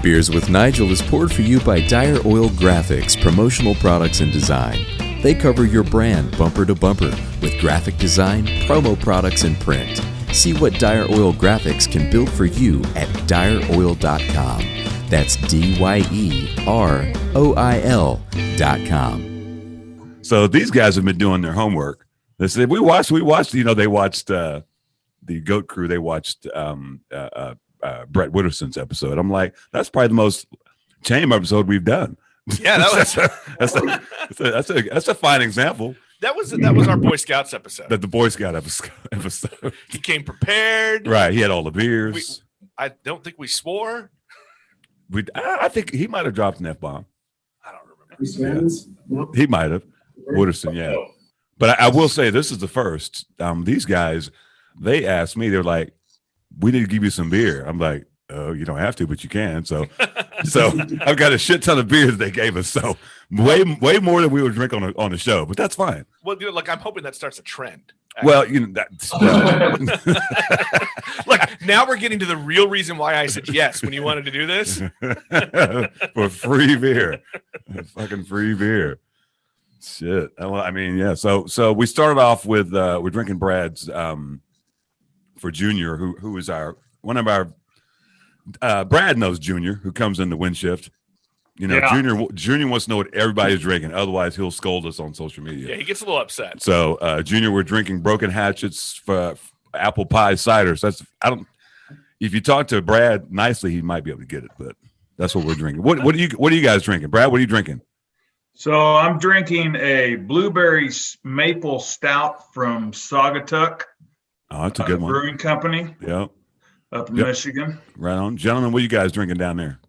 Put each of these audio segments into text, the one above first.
Beers with Nigel is poured for you by Dire Oil Graphics, promotional products and design. They cover your brand bumper to bumper with graphic design, promo products, and print. See what Dire Oil Graphics can build for you at direoil.com. That's DYEROIL.com. So these guys have been doing their homework. They said, we watched, they watched the Goat Crew. They watched Brett Witterson's episode. I'm like, that's probably the most tame episode we've done. Yeah, that's a fine example. That was our Boy Scouts episode. The Boy Scout episode. He came prepared. Right. He had all the beers. I don't think we swore. I think he might have dropped an F-bomb. I don't remember. Yeah. He might have. Wooderson, yeah. But I will say this is the first. These guys, they asked me, they're like, we need to give you some beer. I'm like, oh, you don't have to, but you can. So I've got a shit ton of beers they gave us. So way more than we would drink on the show, but that's fine. Well, I'm hoping that starts a trend. Well, that's look, now we're getting to the real reason why I said yes when you wanted to do this. For free beer. Fucking free beer. Shit. I mean, yeah. So we started off with we're drinking Brad's for Junior, who is one of our Brad knows Junior, who comes in the wind shift. You know, yeah. Junior wants to know what everybody's drinking. Otherwise, he'll scold us on social media. Yeah, he gets a little upset. So, Junior, we're drinking Broken Hatchets for apple pie cider. So if you talk to Brad nicely, he might be able to get it. But that's what we're drinking. What are you guys drinking, Brad? What are you drinking? So I'm drinking a blueberry maple stout from Saugatuck. Oh, that's a good one. Brewing Company. Yeah. Up in Michigan. Right on. Gentlemen, what are you guys drinking down there?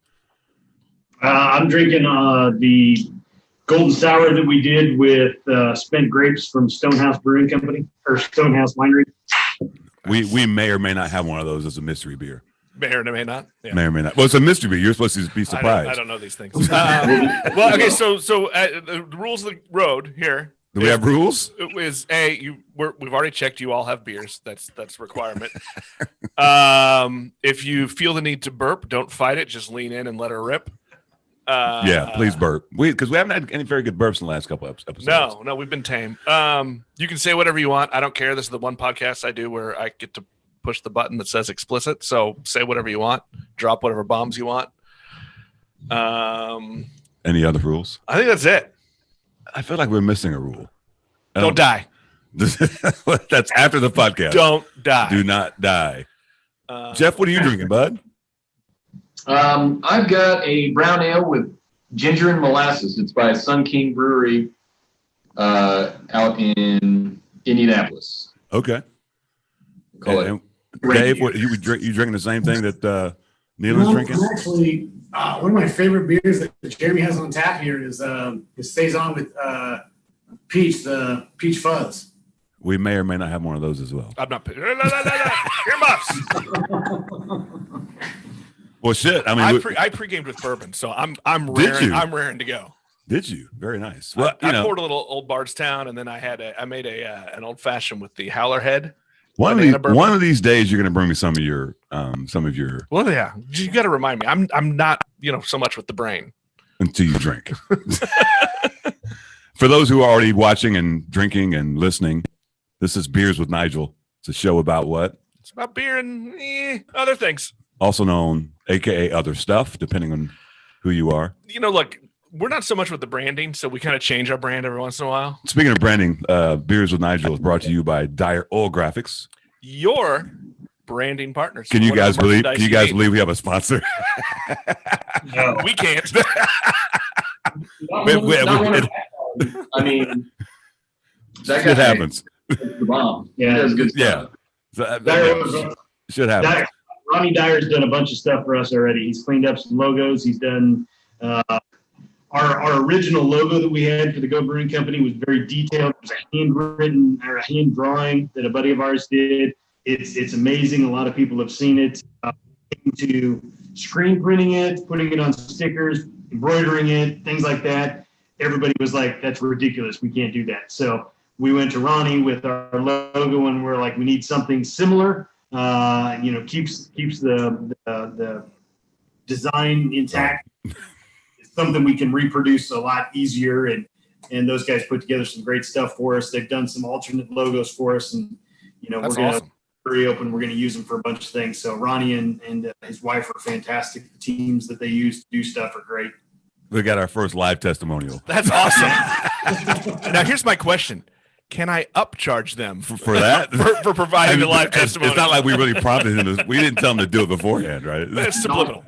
I'm drinking the golden sour that we did with spent grapes from Stonehouse Brewing Company or Stonehouse Winery. We may or may not have one of those as a mystery beer. May or may not. Yeah. May or may not. Well, it's a mystery beer. You're supposed to be surprised. I don't know these things. Well, okay. So the rules of the road here. Do we have rules? Is we've already checked. You all have beers. That's a requirement. If you feel the need to burp, don't fight it. Just lean in and let her rip. Yeah, please burp. Because we haven't had any very good burps in the last couple episodes. No, we've been tame. You can say whatever you want. I don't care. This is the one podcast I do where I get to push the button that says explicit. So say whatever you want. Drop whatever bombs you want. Any other rules? I think that's it. I feel like we're missing a rule. Don't die. That's after the podcast. Don't die. Do not die. Jeff, what are you drinking, bud? I've got a brown ale with ginger and molasses. It's by Sun King Brewery out in Indianapolis. Okay. And Dave, what you drinking the same thing that Kneeland's drinking? Actually, one of my favorite beers that Jeremy has on tap here is Saison with peach, the peach fuzz. We may or may not have one of those as well. I'm not. Earmuffs. Well, shit. I mean, I pre-gamed with bourbon, so I'm raring to go. Did you? Very nice. Well, I poured a little Old Bardstown, and then I made an old fashioned with the Howler Head. One of these days, you're going to bring me some of your. Well, yeah, you got to remind me. I'm not so much with the brain until you drink. For those who are already watching and drinking and listening, this is Beers with Nigel. It's a show about what? It's about beer and other things. Also known, AKA other stuff, depending on who you are. Look, we're not so much with the branding, so we kind of change our brand every once in a while. Speaking of branding, Beers with Nigel is brought to you by Dire Oil Graphics. Your branding partners. Can you guys believe we have a sponsor? No, we can't. I mean, that shit happens. The bomb. Yeah, that's good stuff. Yeah, shit happens. Ronnie Dyer's done a bunch of stuff for us already. He's cleaned up some logos. He's done our original logo that we had for the Goat Brewing Company was very detailed. It was a handwritten or a hand drawing that a buddy of ours did. It's amazing. A lot of people have seen it. To screen printing it, putting it on stickers, embroidering it, things like that. Everybody was like, "That's ridiculous. We can't do that." So we went to Ronnie with our logo, and we're like, "We need something similar." Keeps the design intact. It's something we can reproduce a lot easier, and those guys put together some great stuff for us. They've done some alternate logos for us, and we're going to reopen. We're going to use them for a bunch of things. So Ronnie and his wife are fantastic. The teams that they use to do stuff are great. We got our first live testimonial. That's awesome. Now here's my question. Can I upcharge them for that? for providing the live testimony? It's not like we really prompted him. We didn't tell him to do it beforehand, right? It's subliminal.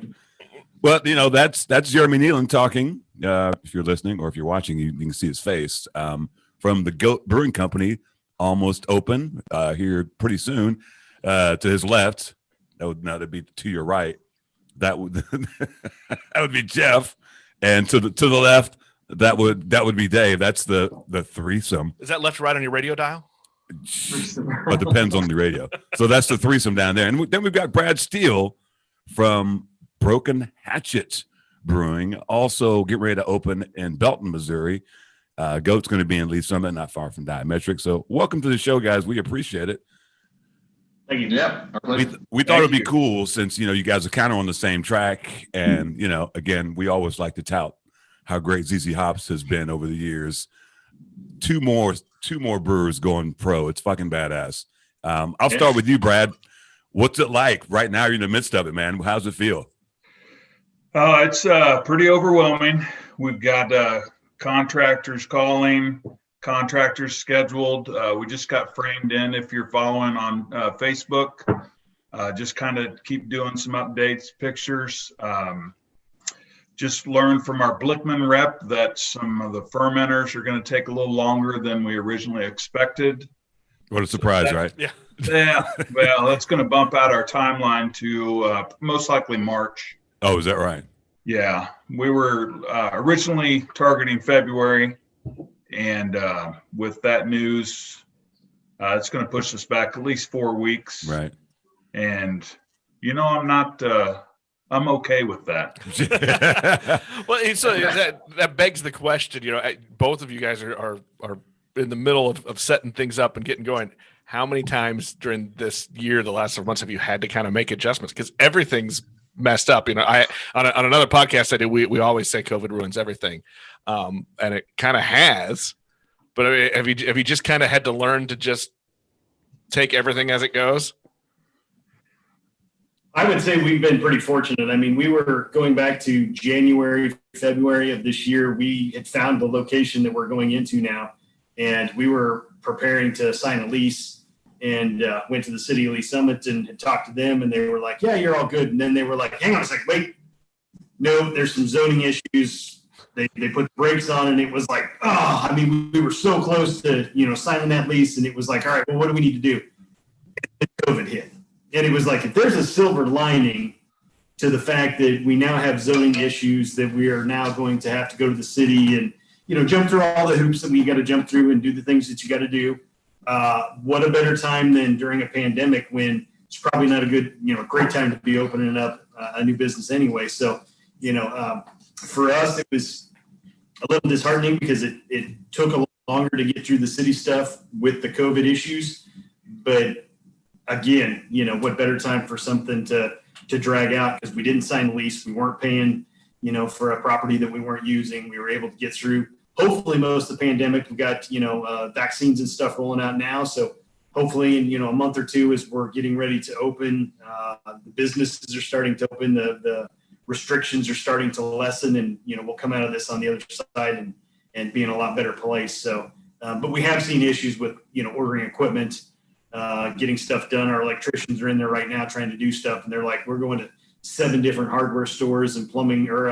Well, that's Jeremy Kneeland talking. If you're listening or if you're watching, you can see his face. From the Goat Brewing Company, almost open here pretty soon. To his left, that'd be to your right. That would that would be Jeff, and to the left, that would be Dave. That's the threesome. Is that left or right on your radio dial? It depends on the radio. So that's the threesome down there, and then we've got Brad Steele from Broken Hatchet Brewing, also getting ready to open in Belton, Missouri. Goat's going to be in Lee Summit, not far from Diametric. So welcome to the show, guys. We appreciate it. Thank you. Yeah. We thought it'd be cool since, you guys are kind of on the same track. And, again, we always like to tout how great ZZ Hops has been over the years. Two more brewers going pro. It's fucking badass. I'll start with you, Brad. What's it like right now? You're in the midst of it, man. How's it feel? It's pretty overwhelming. We've got contractors calling, contractors scheduled. We just got framed in. If you're following on Facebook, just kind of keep doing some updates, pictures. Just learned from our Blickman rep that some of the fermenters are going to take a little longer than we originally expected. What a surprise, right? Yeah. Yeah. Well, that's going to bump out our timeline to most likely March. Oh, is that right? Yeah. We were originally targeting February, and with that news, it's going to push us back at least 4 weeks. Right. And, I'm okay with that. Well, so that begs the question, both of you guys are in the middle of setting things up and getting going. How many times during this year, the last several months, have you had to kind of make adjustments? Because everything's messed up. I on another podcast I do, we always say COVID ruins everything. And it kind of has. But I mean, have you just kind of had to learn to just take everything as it goes? I would say we've been pretty fortunate. I mean, we were going back to January, February of this year. We had found the location that we're going into now, and we were preparing to sign a lease and went to the city of Lee Summit and had talked to them, and they were like, yeah, you're all good. And then they were like, hang on a second, wait. No, there's some zoning issues. They put the brakes on, and it was like, we were so close to, signing that lease, and it was like, all right, well, what do we need to do? And COVID hit. And it was like, if there's a silver lining to the fact that we now have zoning issues, that we are now going to have to go to the city and, jump through all the hoops that we got to jump through and do the things that you got to do. What a better time than during a pandemic when it's probably not a good, great time to be opening up a new business anyway. So, for us, it was a little disheartening because it took a lot longer to get through the city stuff with the COVID issues. But again, what better time for something to drag out, because we didn't sign a lease. We weren't paying, for a property that we weren't using. We were able to get through, hopefully, most of the pandemic. We've got, vaccines and stuff rolling out now. So hopefully in, a month or two, as we're getting ready to open, the businesses are starting to open, the restrictions are starting to lessen, and, we'll come out of this on the other side and be in a lot better place. So, but we have seen issues with, ordering equipment, getting stuff done. Our electricians are in there right now trying to do stuff, and they're like, we're going to 7 different hardware stores and plumbing or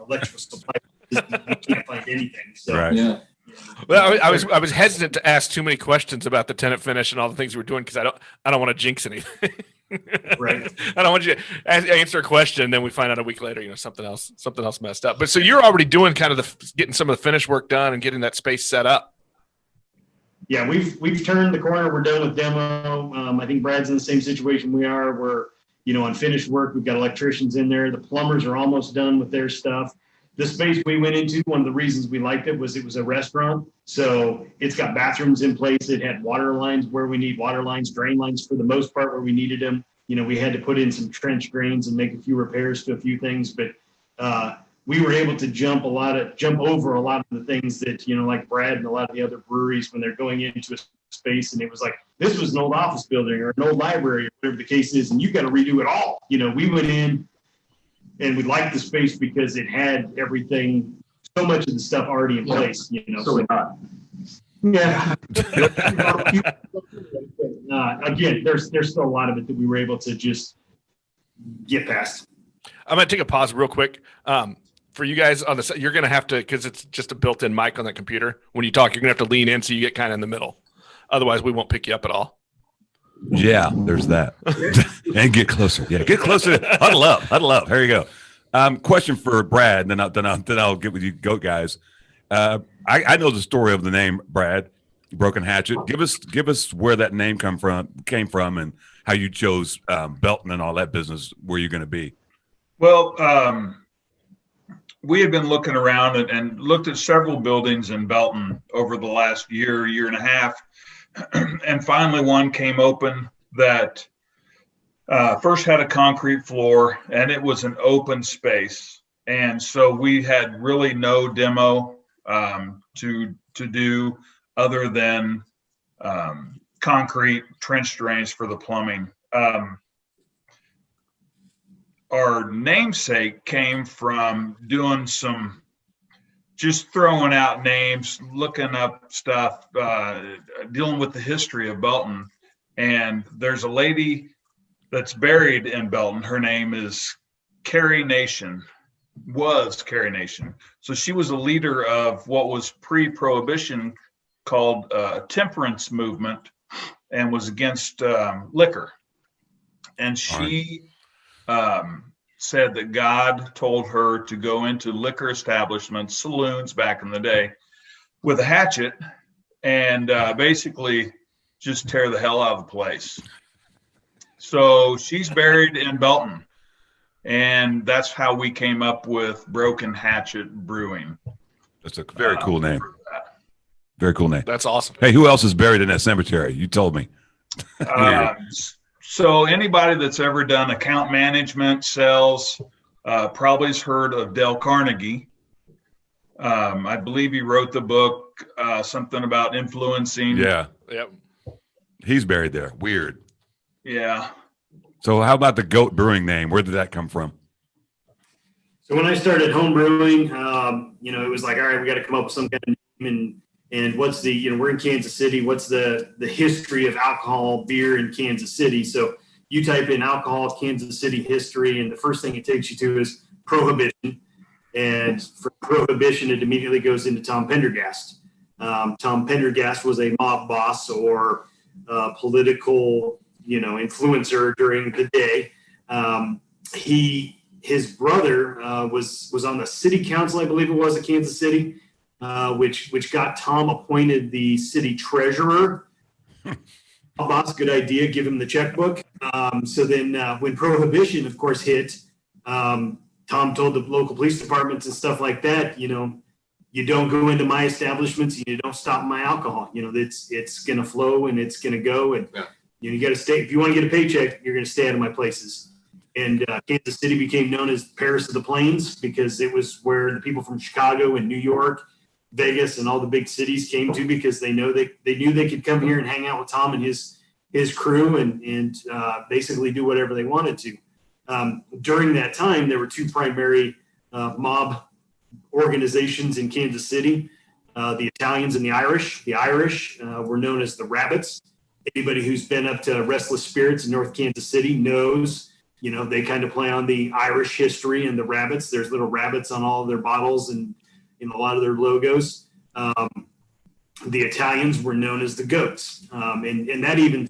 electrical supply. We can't find anything. So, right. Yeah. Well, I was hesitant to ask too many questions about the tenant finish and all the things we were doing, because I don't want to jinx anything. Right. I don't want you to answer a question and then we find out a week later, something else messed up. But so you're already doing kind of getting some of the finish work done and getting that space set up. Yeah, we've turned the corner. We're done with demo. I think Brad's in the same situation we are. We're, on finished work. We've got electricians in there. The plumbers are almost done with their stuff. The space we went into, one of the reasons we liked it was a restaurant. So it's got bathrooms in place. It had water lines where we need water lines, drain lines for the most part where we needed them. we had to put in some trench drains and make a few repairs to a few things, but we were able to jump over a lot of the things that, like Brad and a lot of the other breweries, when they're going into a space and it was like, this was an old office building or an old library or whatever the case is, and you got to redo it all. We went in and we liked the space because it had everything, so much of the stuff already in place, So hot. Yeah. Again, there's still a lot of it that we were able to just get past. I'm going to take a pause real quick. For you guys on the set, you're going to have to, because it's just a built-in mic on that computer. When you talk, you're going to have to lean in so you get kind of in the middle. Otherwise, we won't pick you up at all. Yeah, there's that. And get closer. Yeah, get closer. Huddle up. Here you go. Question for Brad, and then I'll get with you, Goat guys. I know the story of the name Brad, Broken Hatchet. Give us where that name came from, and how you chose Belton and all that business. Where you're going to be. Well, we had been looking around and looked at several buildings in Belton over the last year and a half, and finally one came open that first had a concrete floor, and it was an open space, and so we had really no demo to do other than concrete trench drains for the plumbing. Our namesake came from doing just throwing out names, looking up stuff, dealing with the history of Belton. And there's a lady that's buried in Belton. Her name is Carrie Nation. So she was a leader of what was pre-prohibition called temperance movement, and was against liquor. And she said that God told her to go into liquor establishments, saloons back in the day, with a hatchet and basically just tear the hell out of the place. So she's buried in Belton. And that's how we came up with Broken Hatchet Brewing. That's a very cool name. Very cool name. That's awesome. Hey, who else is buried in that cemetery? You told me. So anybody that's ever done account management, sales, probably has heard of Dale Carnegie. I believe he wrote the book, something about influencing. Yeah. Yep. He's buried there. Weird. Yeah. So how about the Goat Brewing name? Where did that come from? So when I started home brewing, it was like, all right, we got to come up with some kind of name, and what's the, we're in Kansas City. What's the history of alcohol, beer in Kansas City? So you type in alcohol, Kansas City history, and the first thing it takes you to is Prohibition. And for Prohibition, it immediately goes into Tom Pendergast. Tom Pendergast was a mob boss or political, influencer during the day. His brother was on the city council, I believe it was, at Kansas City, which got Tom appointed the city treasurer. Boss, good idea. Give him the checkbook. So then when Prohibition, of course, hit, Tom told the local police departments and stuff like that, you don't go into my establishments, and you don't stop my alcohol. It's going to flow and it's going to go. And you got to stay. If you want to get a paycheck, you're going to stay out of my places. And Kansas City became known as Paris of the Plains because it was where the people from Chicago and New York, Vegas, and all the big cities came to, because they knew they could come here and hang out with Tom and his crew and basically do whatever they wanted to. During that time, there were two primary mob organizations in Kansas City, the Italians and the Irish. The Irish were known as the Rabbits. Anybody who's been up to Restless Spirits in North Kansas City knows, they kind of play on the Irish history and the rabbits. There's little rabbits on all of their bottles and in a lot of their logos. The Italians were known as the Goats. And that even,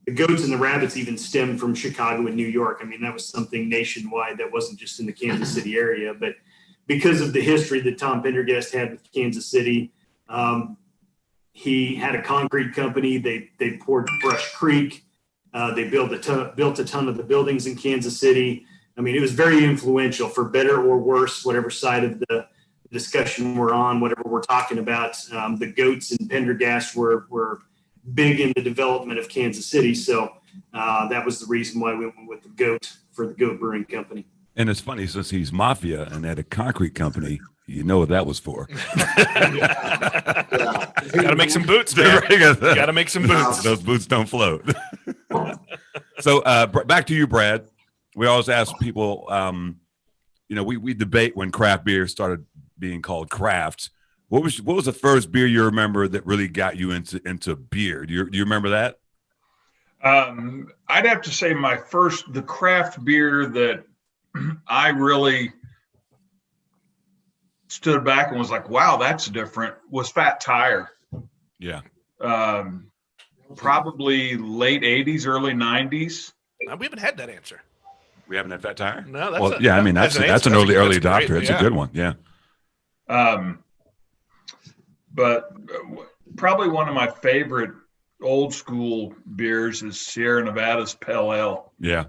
the Goats and the Rabbits even stemmed from Chicago and New York. I mean, that was something nationwide that wasn't just in the Kansas City area. But because of the history that Tom Pendergast had with Kansas City, he had a concrete company. They poured Brush Creek. They built a ton of the buildings in Kansas City. I mean, it was very influential, for better or worse, whatever side of the discussion we're on, whatever we're talking about. The Goats and Pendergast were big in the development of Kansas City. So that was the reason why we went with the Goat for the Goat Brewing Company. And it's funny, since he's mafia and at a concrete company, you know what that was for. Gotta make some boots, man. Gotta make some boots. Those boots don't float. So back to you, Brad. We always ask people, we debate when craft beer started being called craft. What was the first beer you remember that really got you into beer? Do you remember that? I'd have to say the craft beer that I really stood back and was like, wow, that's different, was Fat Tire. Yeah. Probably late 80s, early 90s. We haven't had that answer. We haven't had Fat Tire? No, that's an early adopter. It's a good one. Yeah. But probably one of my favorite old school beers is Sierra Nevada's Pale Ale. Yeah.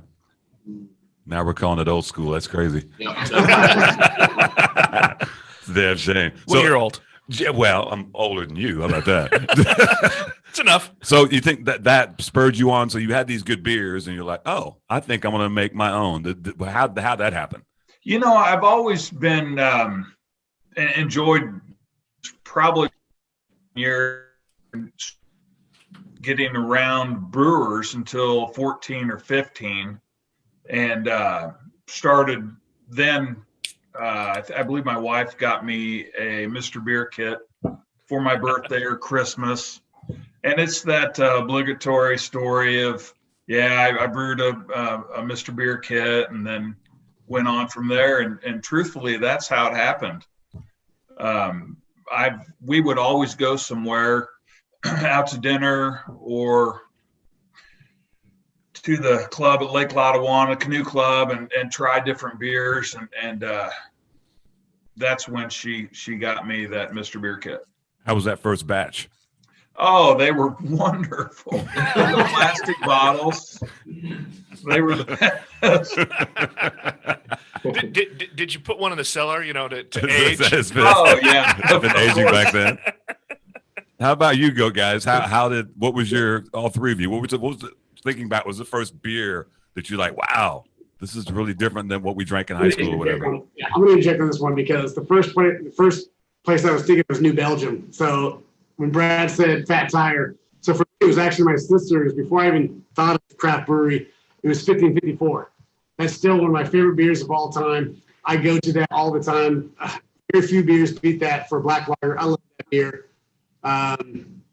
Now we're calling it old school. That's crazy. It's a damn shame. Well, you're old. Yeah, well, I'm older than you. How about that? It's enough. So you think that spurred you on? So you had these good beers, and you're like, "Oh, I think I'm going to make my own." How'd that happen? I've always been enjoyed probably year getting around brewers until 14 or 15, and started then. I believe my wife got me a Mr. Beer kit for my birthday or Christmas. And it's that obligatory story of, I brewed a Mr. Beer kit and then went on from there. And truthfully, that's how it happened. We would always go somewhere out to dinner or to the club at Lake Lotawana, Canoe Club, and try different beers. And that's when she got me that Mr. Beer kit. How was that first batch? Oh, they were wonderful. The plastic bottles. They were the best. Did you put one in the cellar, to age? Oh, yeah. I've been aging back then. How about you, guys? What was all three of you? What was the thinking back, was the first beer that you're like, wow, this is really different than what we drank in high school or whatever? Yeah, I'm going to inject on this one because the first place I was thinking was New Belgium. So when Brad said Fat Tire, so for me, it was actually my sister's. Before I even thought of craft brewery, it was 1554. That's still one of my favorite beers of all time. I go to that all the time. Very few beers beat that for black lager. I love that beer.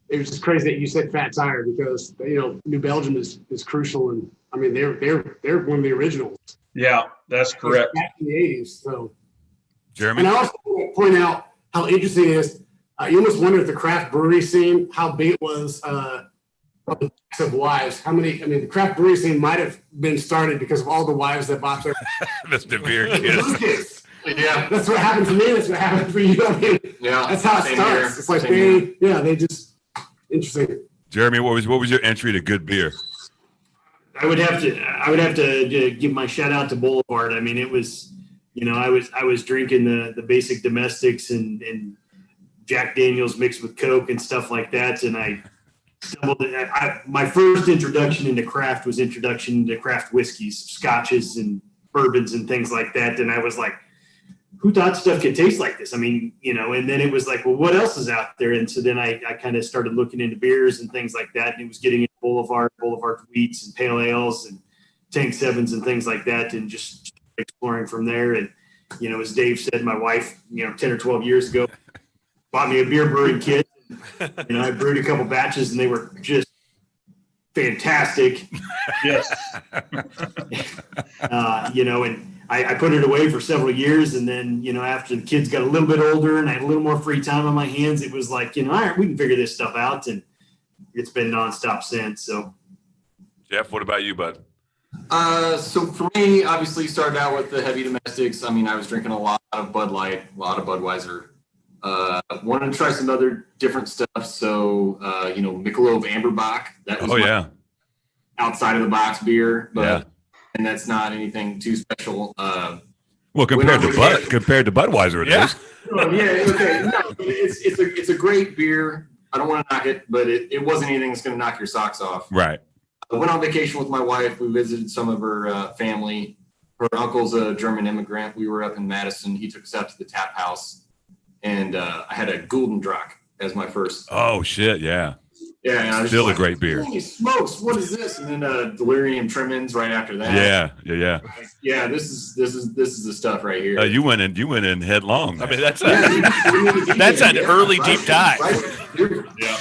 It was just crazy that you said Fat Tire because New Belgium is crucial, and I mean they're one of the originals. Yeah, that's correct. Back in the 80s. So, Jeremy, and I also want to point out how interesting it is. You almost wonder if the craft brewery scene, how big it was of wives. The craft brewery scene might have been started because of all the wives that bought their Mr. Beer kids. Yeah, that's what happened to me. That's what happened for you. That's how it starts. Here. It's like they just interesting. Jeremy, what was your entry to good beer? I would have to give my shout out to Boulevard. I mean, it was, I was drinking the basic domestics and Jack Daniels mixed with Coke and stuff like that, and I stumbled. My first introduction into craft was introduction to craft whiskeys, scotches, and bourbons and things like that, and I was like, who thought stuff could taste like this? I mean, and then it was like, well, what else is out there? And so then I kind of started looking into beers and things like that. And it was getting into Boulevard wheats and pale ales and tank sevens and things like that. And just exploring from there. And, as Dave said, my wife, 10 or 12 years ago, bought me a beer brewing kit. I brewed a couple batches and they were just fantastic. Yes. And I put it away for several years, and then, after the kids got a little bit older and I had a little more free time on my hands, it was like, all right, we can figure this stuff out, and it's been nonstop since. So, Jeff, what about you, bud? So for me, obviously, started out with the heavy domestics. I mean, I was drinking a lot of Bud Light, a lot of Budweiser. Wanted to try some other different stuff. So, Michelob Amberbach. That was outside of the box beer, but and that's not anything too special. Well, compared to Budweiser, it is. Okay. No, it's a great beer. I don't want to knock it, but it wasn't anything that's going to knock your socks off. Right. went on vacation with my wife. We visited some of her family. Her uncle's a German immigrant. We were up in Madison. He took us out to the tap house, and I had a Golden Drac as my first. Oh shit, yeah. Yeah, and I was Still like, a great beer. Holy smokes, what is this? And then Delirium Tremens right after that. Yeah. Yeah, this is the stuff right here. You went in headlong. I mean, that's an early deep dive. Yeah.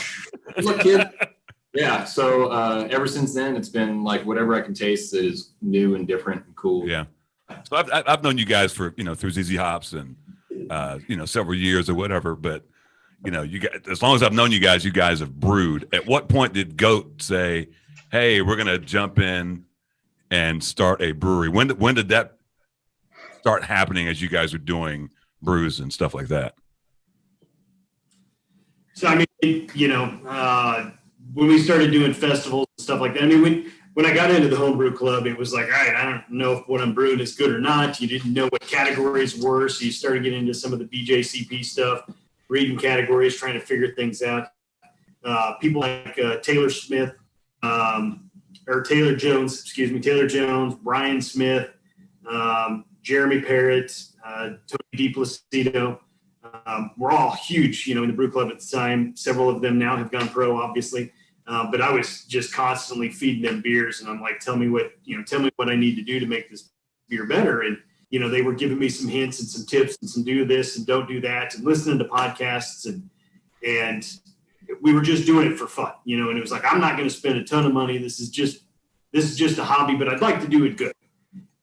Look, kid. Yeah. So ever since then, it's been like whatever I can taste that is new and different and cool. Yeah. So I've known you guys for through ZZ Hops and several years or whatever, but you guys, as long as I've known you guys have brewed. At what point did Goat say, "Hey, we're gonna jump in and start a brewery"? When did that start happening as you guys are doing brews and stuff like that? So I mean, when we started doing festivals and stuff like that, I mean, when I got into the homebrew club, it was like, all right, I don't know if what I'm brewing is good or not. You didn't know what categories were, so you started getting into some of the BJCP stuff, reading categories, trying to figure things out. People like Taylor Jones, Brian Smith, Jeremy Parrott, Tony DiPlacido. We're all huge, in the brew club at the time. Several of them now have gone pro, obviously. But I was just constantly feeding them beers, and I'm like, tell me what I need to do to make this beer better. And they were giving me some hints and some tips and some do this and don't do that, and listening to podcasts, and we were just doing it for fun, and it was like, I'm not going to spend a ton of money. This is just a hobby, but I'd like to do it good.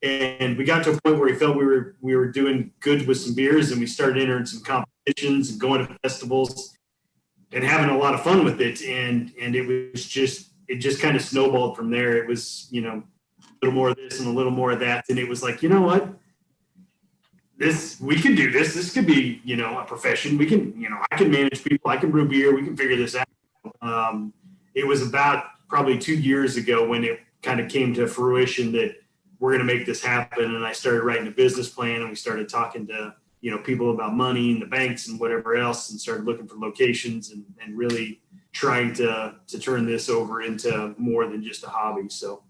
And we got to a point where we felt we were doing good with some beers, and we started entering some competitions and going to festivals and having a lot of fun with it. And it just kind of snowballed from there. It was, a little more of this and a little more of that. And it was like, you know what? We can do this. This could be, a profession. We can, I can manage people. I can brew beer. We can figure this out. It was about probably 2 years ago when it kind of came to fruition that we're going to make this happen. And I started writing a business plan, and we started talking to, people about money and the banks and whatever else, and started looking for locations and really trying to turn this over into more than just a hobby. So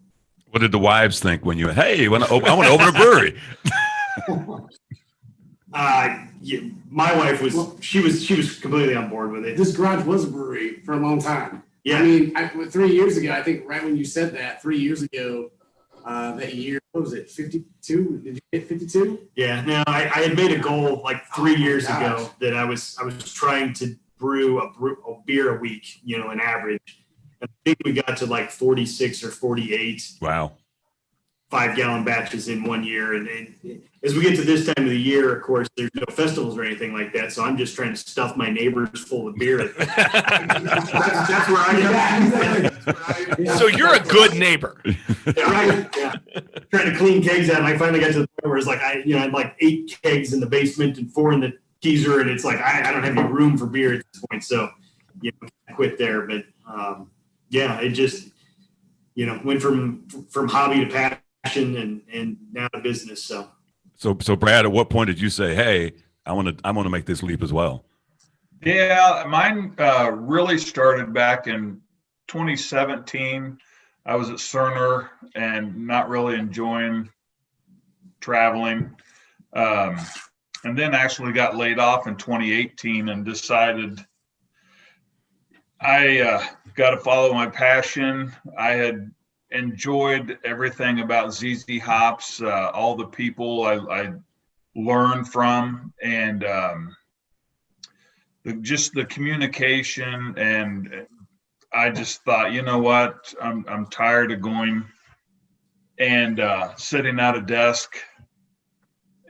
what did the wives think when you, hey, I want to open a brewery? My wife was completely on board with it. This garage was a brewery for a long time. Yeah. I mean, 3 years ago, I think right when you said that, 3 years ago, that year, what was it, 52? Did you get 52? Yeah. No, I had made a goal like 3 years ago that I was trying to brew a beer a week, an average. I think we got to like 46 or 48. Wow. 5-gallon batches in 1 year. And as we get to this time of the year, of course, there's no festivals or anything like that. So I'm just trying to stuff my neighbors full of beer. That's where I am. So you're a good neighbor. Yeah, right. Yeah. Trying to clean kegs out. And I finally got to the point where it's like, I had like 8 kegs in the basement and 4 in the teaser. And it's like, I don't have any room for beer at this point. So, I quit there. But it just, went from hobby to passion and now to business. So Brad, at what point did you say, hey, I want to make this leap as well? Yeah, mine really started back in 2017. I was at Cerner and not really enjoying traveling. And then actually got laid off in 2018 and decided I got to follow my passion. I had enjoyed everything about ZZ Hops, all the people I learned from, and just the communication. And I just thought, you know what, I'm tired of going and sitting at a desk.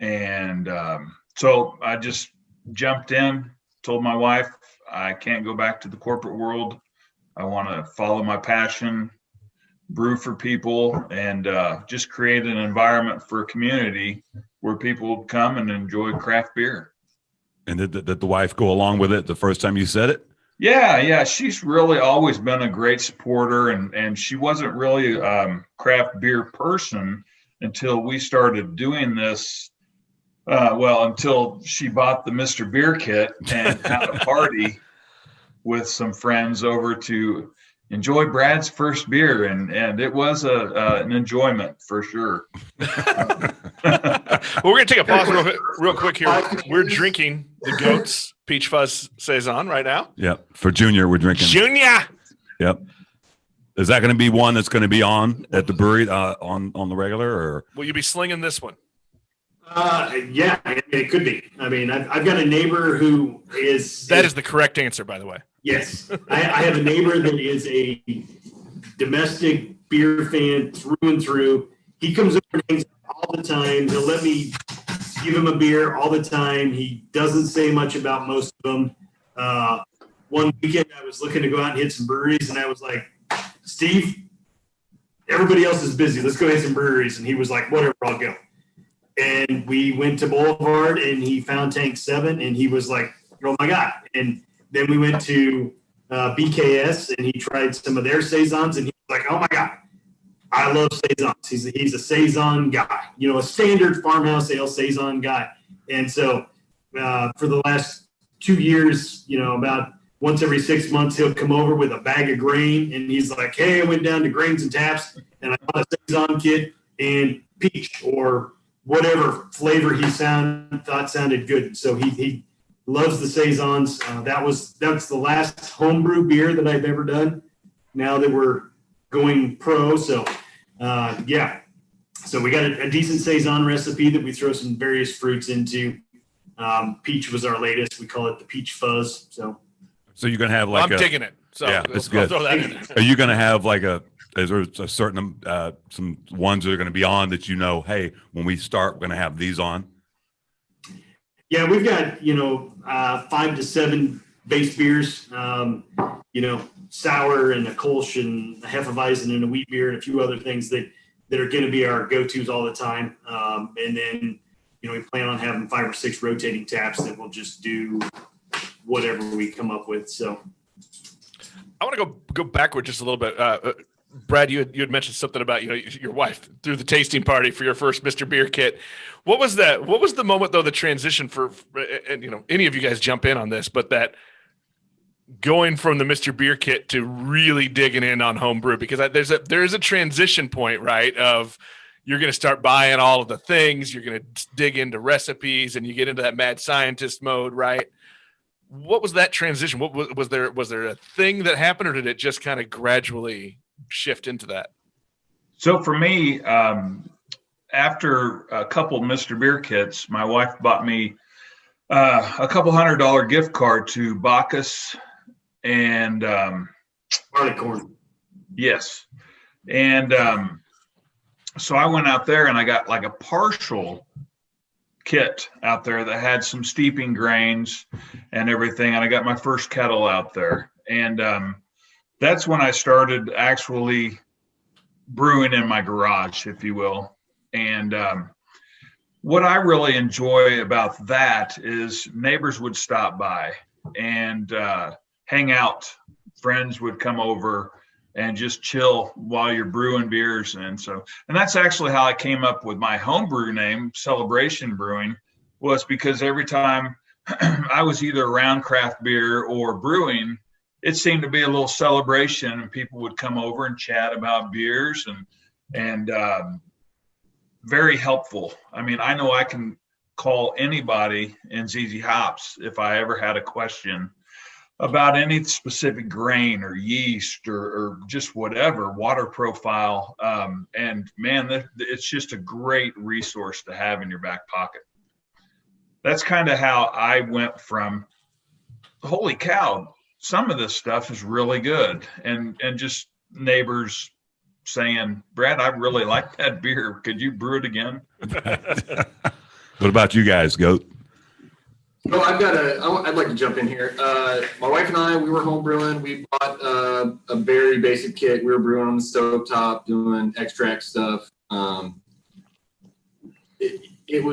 And so I just jumped in, told my wife I can't go back to the corporate world. I want to follow my passion, brew for people, and just create an environment for a community where people come and enjoy craft beer. And did the wife go along with it the first time you said it? Yeah. She's really always been a great supporter, and she wasn't really a craft beer person until we started doing this. Until she bought the Mr. Beer kit and had a party with some friends over to enjoy Brad's first beer, and it was an enjoyment for sure. Well, we're gonna take a pause real quick here. We're drinking the Goat's Peach Fuzz Saison right now. Yep. For Junior, we're drinking. Junior. Yep. Is that going to be one that's going to be on at the brewery on the regular, or will you be slinging this one? Yeah, it could be. I mean, I've got a neighbor who is. That is the correct answer, by the way. Yes, I have a neighbor that is a domestic beer fan through and through. He comes over and hangs out all the time. He'll let me give him a beer all the time. He doesn't say much about most of them. One weekend, I was looking to go out and hit some breweries, and I was like, Steve, everybody else is busy. Let's go hit some breweries. And he was like, whatever, I'll go. And we went to Boulevard, and he found Tank 7, and he was like, oh, my God. And then we went to BKS, and he tried some of their Saisons, and he was like, oh, my God, I love Saisons. He's a Saison guy, a standard farmhouse ale Saison guy. And so for the last 2 years, about once every 6 months, he'll come over with a bag of grain, and he's like, hey, I went down to Grains and Taps, and I bought a Saison kit and peach or whatever flavor he thought sounded good. So he loves the Saisons. That's the last homebrew beer that I've ever done. Now that we're going pro, so yeah. So we got a decent Saison recipe that we throw some various fruits into. Peach was our latest. We call it the Peach Fuzz. So you're gonna have I'm digging it. So yeah, it's good. Throw that in there. Are you gonna have is there a certain some ones that are gonna be on that hey, when we start, we're gonna have these on? Yeah, we've got 5 to 7 base beers. Sour and a Kolsch and a Hefeweizen and a wheat beer and a few other things that are going to be our go-tos all the time. And then we plan on having 5 or 6 rotating taps that will just do whatever we come up with. So I want to go backward just a little bit. Brad, you had mentioned something about your wife threw the tasting party for your first Mr. Beer kit. What was that? What was the moment though? The transition for and any of you guys jump in on this, but that going from the Mr. Beer kit to really digging in on homebrew, because there is a transition point, right? Of you're going to start buying all of the things, you're going to dig into recipes, and you get into that mad scientist mode, right? What was that transition? What was there a thing that happened, or did it just kind of gradually shift into that? So for me, after a couple Mr. Beer kits, my wife bought me a couple $100 gift card to Bacchus and Barleycorn. Yes. And so I went out there and I got like a partial kit out there that had some steeping grains and everything. And I got my first kettle out there. And that's when I started actually brewing in my garage, if you will. And what I really enjoy about that is neighbors would stop by and hang out. Friends would come over and just chill while you're brewing beers. And that's actually how I came up with my homebrew name, Celebration Brewing, was because every time I was either around craft beer or brewing, it seemed to be a little celebration, and people would come over and chat about beers and very helpful. I mean, I know I can call anybody in ZZ Hops if I ever had a question about any specific grain or yeast or just whatever, water profile. And man, it's just a great resource to have in your back pocket. That's kind of how I went from, holy cow, some of this stuff is really good. And just neighbors saying, Brad, I really like that beer. Could you brew it again? What about you guys, Goat? So I'd like to jump in here. My wife and I, we were home brewing. We bought a very basic kit. We were brewing on the stovetop, doing extract stuff. It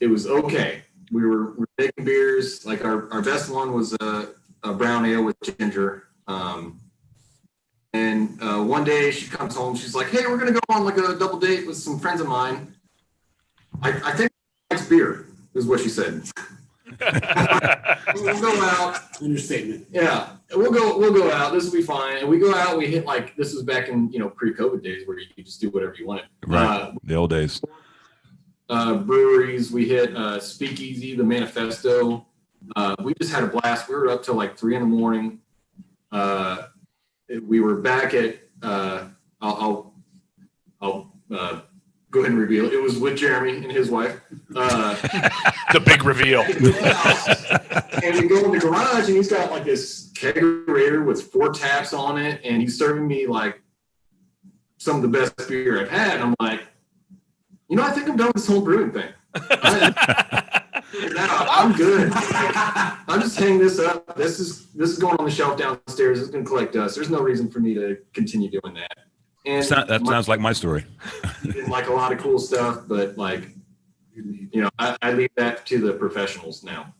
was okay. We were making beers. Like our best one was a brown ale with ginger. And one day she comes home. She's like, "Hey, we're gonna go on like a double date with some friends of mine. I think she likes beer," is what she said. We'll go out. Understatement. Yeah, we'll go out. This will be fine. And we go out. We hit like this was back in pre-COVID days where you could just do whatever you wanted. Right. The old days. Breweries. We hit Speakeasy, the Manifesto. We just had a blast. We were up till like 3 a.m. We were back at. I'll go ahead and reveal. It was with Jeremy and his wife. The big reveal. And we go in the garage, and he's got like this kegerator with 4 taps on it, and he's serving me like some of the best beer I've had. And I'm like, I think I'm done with this whole brewing thing. I'm good. I'm just hanging this up. This is going on the shelf downstairs. It's going to collect dust. There's no reason for me to continue doing that. And that sounds like my story. Like a lot of cool stuff, but like, I leave that to the professionals now.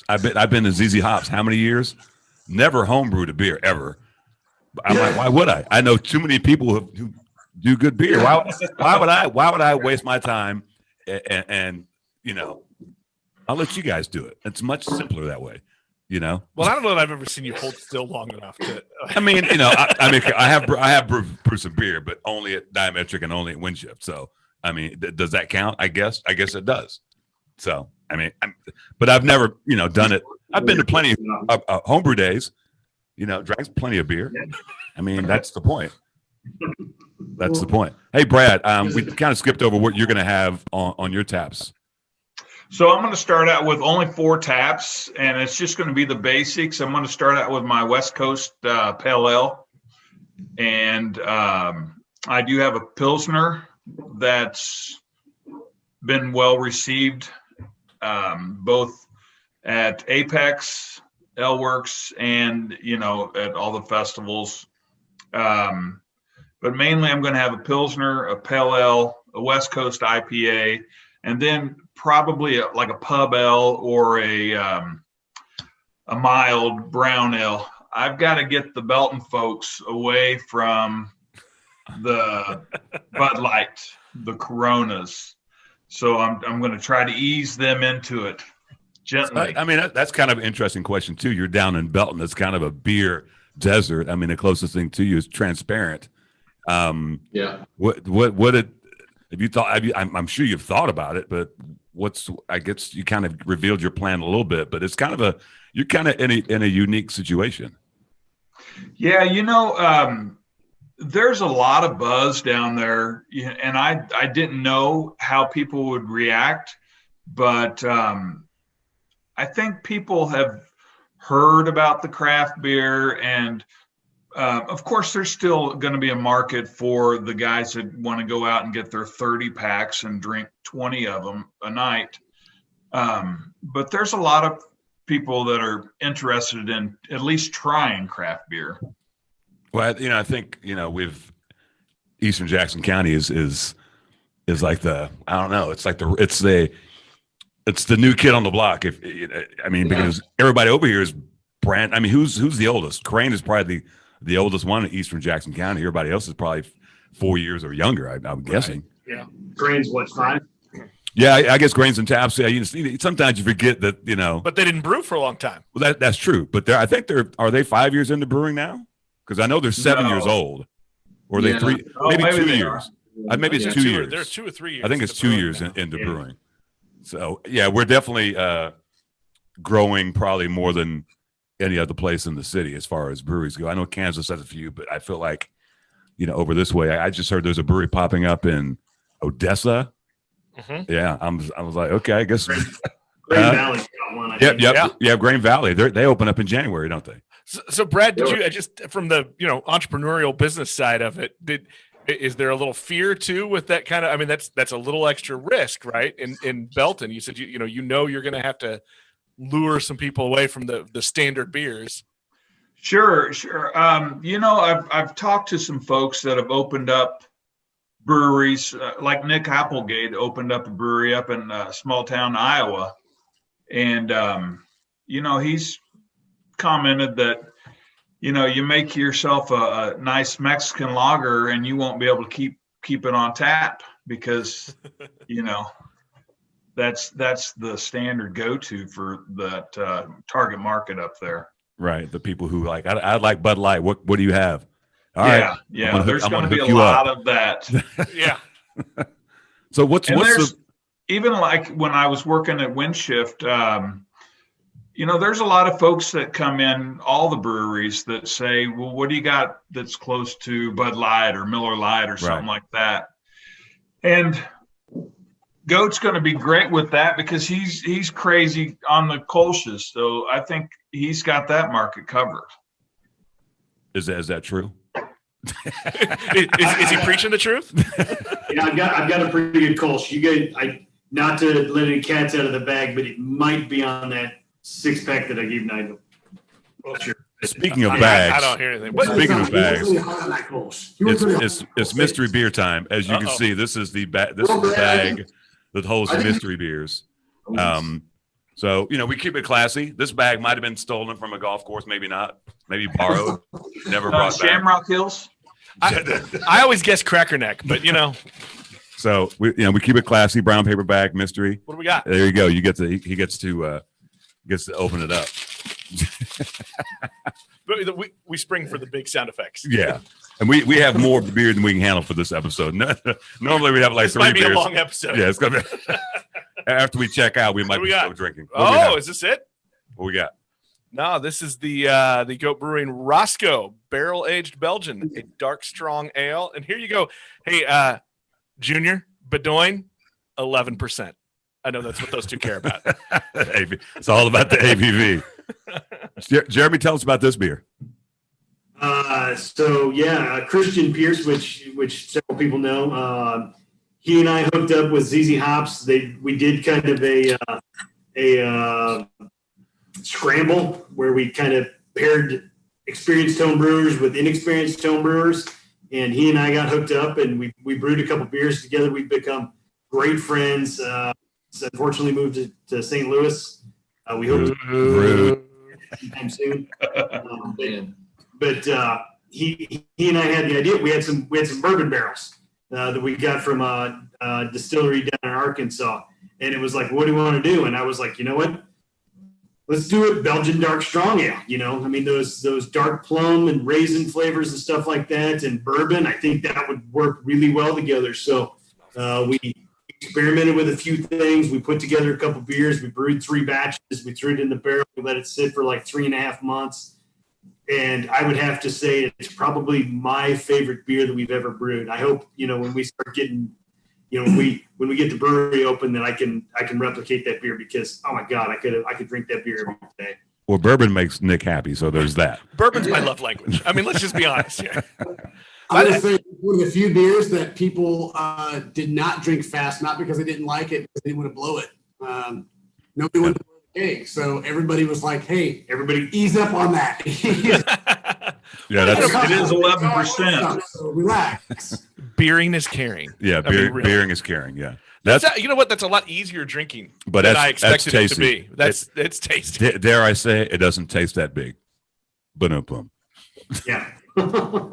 I've been to ZZ Hops how many years? Never homebrewed a beer ever. I'm like, why would I? I know too many people who do good beer. Why would I waste my time? And I'll let you guys do it. It's much simpler that way. Well, I don't know that I've ever seen you hold still long enough to. I have brewed some beer, but only at diametric and only at wind shift. So, does that count? I guess it does. So, but I've never, done it. I've been to plenty of homebrew days. Drank plenty of beer. That's the point. That's the point. Hey, Brad, we kind of skipped over what you're going to have on your taps. So I'm going to start out with only 4 taps, and it's just going to be the basics. I'm going to start out with my West Coast Pale Ale, and I do have a Pilsner that's been well received, both at Apex, L-Works, and at all the festivals. But mainly, I'm going to have a Pilsner, a Pale Ale, a West Coast IPA, and then probably like a pub ale or a mild brown ale. I've got to get the Belton folks away from the Bud Light, the Coronas. So I'm going to try to ease them into it gently. That's kind of an interesting question too. You're down in Belton. It's kind of a beer desert. The closest thing to you is Transparent. What have you thought? I'm sure you've thought about it, but I guess you kind of revealed your plan a little bit, but it's kind of you're kind of in a unique situation. Yeah. There's a lot of buzz down there, and I didn't know how people would react, but I think people have heard about the craft beer, and of course, there's still going to be a market for the guys that want to go out and get their 30 packs and drink 20 of them a night. But there's a lot of people that are interested in at least trying craft beer. Well, I think, with Eastern Jackson County is like it's the new kid on the block. Because everybody over here is brand. Who's the oldest? Crane is probably the oldest one in Eastern Jackson County. Everybody else is probably 4 years or younger, I'm guessing. Yeah. Grain's what, 5? Yeah, I guess Grains and Taps. Yeah, sometimes you forget that, But they didn't brew for a long time. Well, that's true. But I think are they 5 years into brewing now? Because I know they're 7 years old. Or are they 3? Maybe 2 years. Maybe it's 2 years. They're 2 or 3 years. I think it's 2 years into brewing. So, yeah, we're definitely growing probably more than any other place in the city as far as breweries go. I know Kansas has a few, but I feel like, over this way, I just heard there's a brewery popping up in Odessa. Mm-hmm. Yeah, I was like, okay, I guess. Grain Valley got one. Yep. Grain Valley. They open up in January, don't they? So Brad, did you just from the entrepreneurial business side of it? Is there a little fear too with that kind of? That's a little extra risk, right? In Belton, you said you're going to have to lure some people away from the standard beers. Sure. I've talked to some folks that have opened up breweries, like Nick Applegate opened up a brewery up in small town Iowa, and he's commented that you make yourself a nice Mexican lager and you won't be able to keep it on tap because that's the standard go-to for that target market up there. Right. The people who like, I'd like Bud Light. What do you have? All yeah, right. yeah. There's going to be a you lot up. of that. Yeah. So what's even like when I was working at Windshift, there's a lot of folks that come in, all the breweries, that say, well, what do you got that's close to Bud Light or Miller Lite or something like that? And Goat's going to be great with that because he's crazy on the Kolsch's. So I think he's got that market covered. Is that true? is he preaching the truth? Yeah, I've got a pretty good Kolsch. You guys, not to let any cats out of the bag, but it might be on that 6-pack that I gave Nigel. Well, sure. Speaking of bags, I don't hear anything. Speaking of bags, It's it's mystery beer time. As you can see, this is the bag that holds the mystery beers. So we keep it classy. This bag might have been stolen from a golf course, maybe not, maybe borrowed, never brought back. Shamrock Hills. I always guess Cracker Neck, but So we keep it classy. Brown paper bag, mystery. What do we got? There you go. He gets to open it up. We spring for the big sound effects. Yeah, and we have more beer than we can handle for this episode. Normally we have like this 3 might be beers. a long episode. Yeah, it's gonna be. After we check out, we might be still drinking. Is this it? What we got? No, this is the Goat Brewing Roscoe barrel-aged Belgian, a dark, strong ale. And here you go. Hey, Junior, Bedoin, 11%. I know that's what those two care about. It's all about the ABV. Jeremy, tell us about this beer. Christian Pierce, which several people know, he and I hooked up with ZZ Hops. We did kind of a scramble where we kind of paired experienced home brewers with inexperienced home brewers, and he and I got hooked up and we brewed a couple beers together. We've become great friends. Unfortunately moved to St. Louis. We hope to sometime soon. But he and I had the idea. We had some bourbon barrels that we got from a distillery down in Arkansas, and it was like, what do you want to do? And I was like, you know what? Let's do it Belgian dark strong ale. I mean those dark plum and raisin flavors and stuff like that, and bourbon. I think that would work really well together. So we experimented with a few things. We put together a couple beers. We brewed 3 batches. We threw it in the barrel. We let it sit for like 3.5 months. And I would have to say it's probably my favorite beer that we've ever brewed. I hope, when we start getting, when we get the brewery open, that I can replicate that beer because, oh my God, I could drink that beer every day. Well, bourbon makes Nick happy, so there's that. Bourbon's my love language. I mean, let's just be honest here. I would say one of the few beers that people did not drink fast, not because they didn't like it, because they didn't want to blow it. Nobody wanted to blow the cake, so everybody was like, "Hey, everybody, ease up on that." Yeah, it is 11%. So relax. Beering is caring. Yeah, beering is caring. Yeah, that's you know what? That's a lot easier drinking than I expected it to be. It's tasty. Dare I say it doesn't taste that big? Ba-dum-bum. Yeah. I'm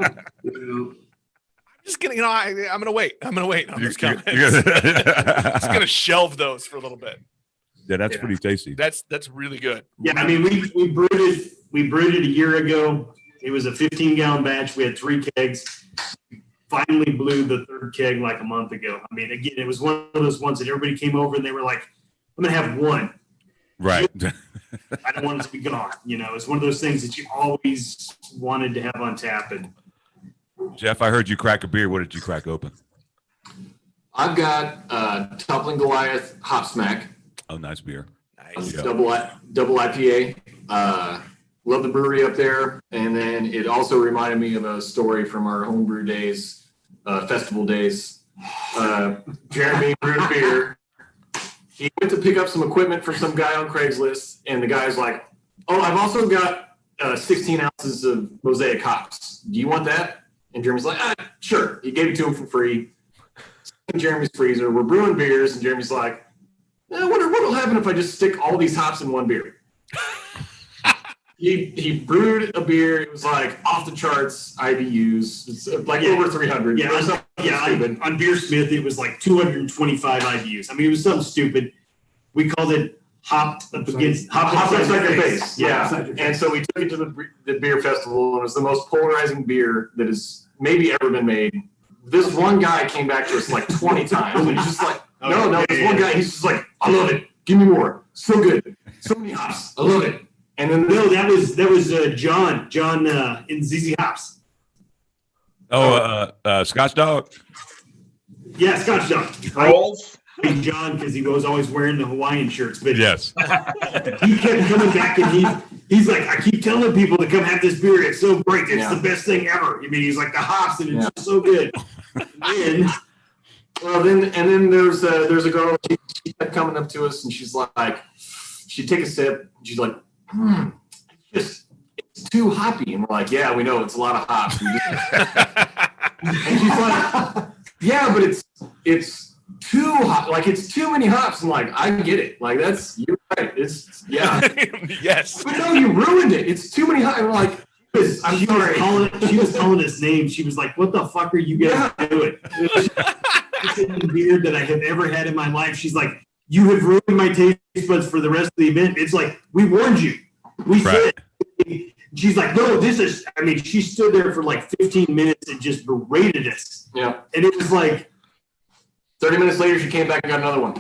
just gonna, I'm gonna wait. I'm on those comments. Just gonna shelve those for a little bit. Yeah, that's pretty tasty. That's really good. Yeah, I mean, we brewed it a year ago. It was a 15-gallon batch. We had 3 kegs. Finally blew the 3rd keg like a month ago. I mean, again, it was one of those ones that everybody came over and they were like, "I'm gonna have one." Right. I don't want it to be gone. It's one of those things that you always wanted to have on tap. And Jeff, I heard you crack a beer. What did you crack open? I've got Toppling Goliath Hop Smack. Oh, nice beer. Nice. Yeah. Double IPA. Love the brewery up there. And then it also reminded me of a story from our homebrew days, festival days. Jeremy brewed a beer. He went to pick up some equipment for some guy on Craigslist, and the guy's like, "Oh, I've also got 16 ounces of Mosaic hops. Do you want that?" And Jeremy's like, "Sure." He gave it to him for free. In Jeremy's freezer, we're brewing beers, and Jeremy's like, what'll happen if I just stick all these hops in one beer? He brewed a beer. It was like off the charts IBUs. It's like over 300. Yeah, on Beersmith, it was like 225 IBUs. I mean, it was something stupid. we called it hopped up against hopped upside your face. Yeah. And so we took it to the beer festival, and it was the most polarizing beer that has maybe ever been made. This one guy came back to us like 20 times, and he's just like, this one guy, he's just like, I love it. Give me more. So good. So many hops. I love it. And then that was John in ZZ Hops. Scotch Dog. Yeah, Scotch Dog. Trolls. John, because he was always wearing the Hawaiian shirts, but Yes, he kept coming back, and he's like, I keep telling people to come have this beer. It's so great. It's the best thing ever. I mean, he's like the hops, and it's just so good. And then there's a girl. She kept coming up to us, and she's like, she'd take a sip. And she's like, it's too hoppy, and we're like, yeah, we know it's a lot of hops. And she's like, yeah, but it's too hot, like it's too many hops. And like, I get it, like you're right, it's yes, but no, you ruined it, it's too many hops. And we're like, she was calling us names. She was like, what the fuck are you guys doing? It's beer that I have ever had in my life. She's like, you have ruined my taste buds for the rest of the event. It's like, we warned you, we said. She's like, no, this is, I mean, she stood there for like 15 minutes and just berated us. Yeah. And it was like, 30 minutes later, she came back and got another one.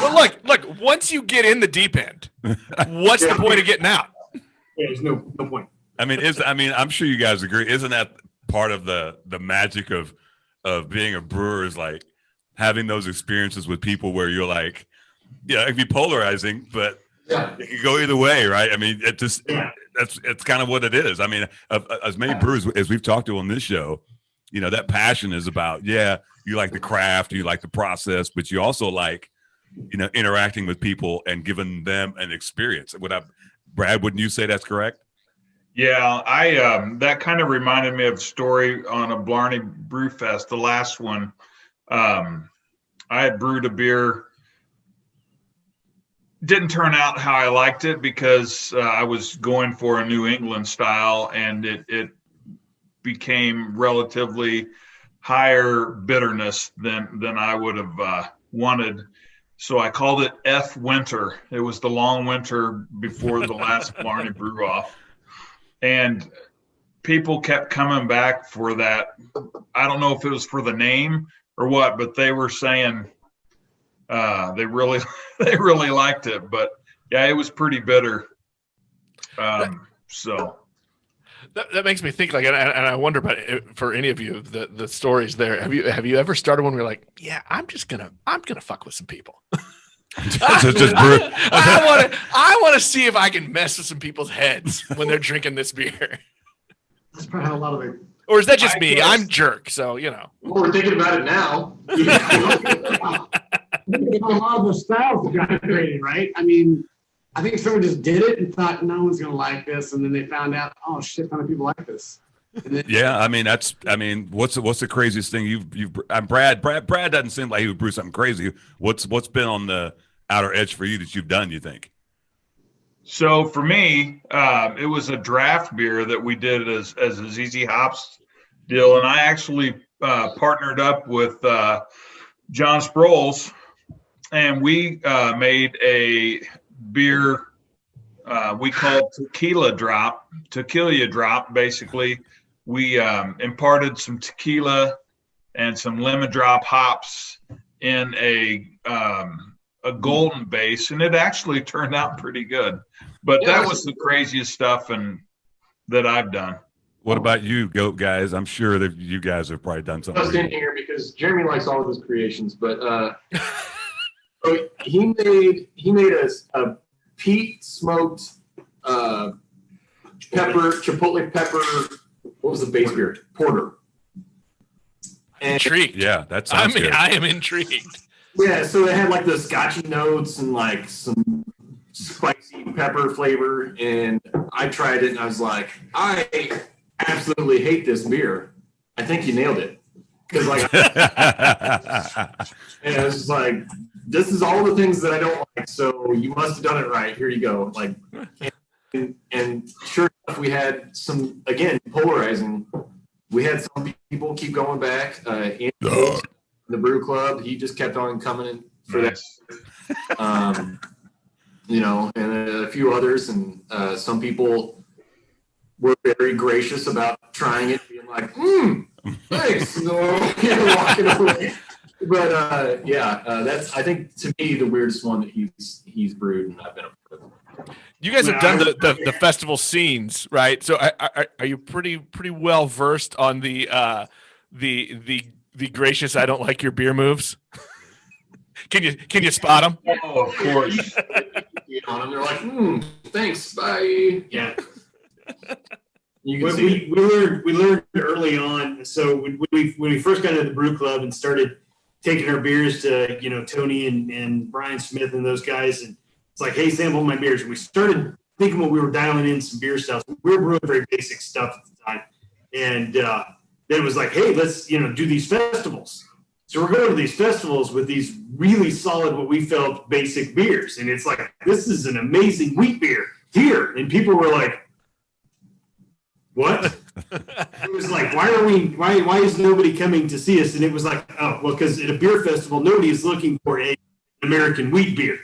Well, look, once you get in the deep end, what's the point of getting out? Yeah, there's no point. I mean, I'm sure you guys agree. Isn't that part of the magic of being a brewer, is like having those experiences with people where you're like, it can be polarizing, but it can go either way, right? I mean, it's kind of what it is. I mean, as many brewers as we've talked to on this show, that passion is about, you like the craft, you like the process, but you also like, interacting with people and giving them an experience. Brad, wouldn't you say that's correct? Yeah, I that kind of reminded me of a story on a Blarney Brew Fest, the last one. I had brewed a beer. Didn't turn out how I liked it because I was going for a New England style, and it became relatively higher bitterness than I would have wanted. So I called it F Winter. It was the long winter before the last Blarney Brew Off. And people kept coming back for that. I don't know if it was for the name or what, but they were saying they really liked it. But yeah, it was pretty bitter. So that makes me think, like, and I wonder about it, for any of you, the stories there. Have you ever started one where you're like, yeah, I'm gonna fuck with some people. I want to see if I can mess with some people's heads when they're drinking this beer. That's probably how a lot of it. Or is that just me? I'm jerk, so Well, we're thinking about it now. A lot of the styles that got created, right? I mean, I think someone just did it and thought no one's gonna like this, and then they found out, oh shit, ton of people like this. What's the craziest thing you've Brad doesn't seem like he would brew something crazy. What's been on the outer edge for you that you've done, you think? So for me, it was a draft beer that we did as a ZZ Hops deal, and I actually partnered up with John Sproles, and we made a beer we called Tequila Drop. Basically, we imparted some tequila and some lemon drop hops in a golden base, and it actually turned out pretty good. But that was the craziest stuff that I've done. What about you, Goat guys? I'm sure that you guys have probably done something. I was in here because Jeremy likes all of his creations, but so he made a peat smoked chipotle pepper. What was the base beer? Porter. Intrigued. Yeah, that sounds good. I am intrigued. Yeah, so it had like the scotchy notes and like some spicy pepper flavor, and I tried it and I was like, I absolutely hate this beer. I think you nailed it. Because like, and I was just like, this is all the things that I don't like, so you must have done it right. Here you go. Like, and sure enough, we had some, again, polarizing. We had some people keep going back. In the brew club, he just kept on coming for that. You know, and a few others, and some people were very gracious about trying it, being like, thanks, no, walking away. But that's, I think, to me, the weirdest one that he's brewed, and I've been a part of. You guys have done the festival scenes, right? So are you pretty well versed on the gracious I don't like your beer moves? Can you spot them? Oh, of course. On them, they're like, thanks, bye. Yeah. You can see we learned early on. So when we first got into the brew club and started taking our beers to, you know, Tony and Brian Smith and those guys, and it's like, hey, sample my beers. And we started thinking when we were dialing in some beer styles. We were brewing very basic stuff at the time. And then it was like, hey, let's, you know, do these festivals. So we're going to these festivals with these really solid, what we felt, basic beers. And it's like, this is an amazing wheat beer here. And people were like, what? It was like, why is nobody coming to see us? And it was like, oh, well, because at a beer festival, nobody is looking for an American wheat beer.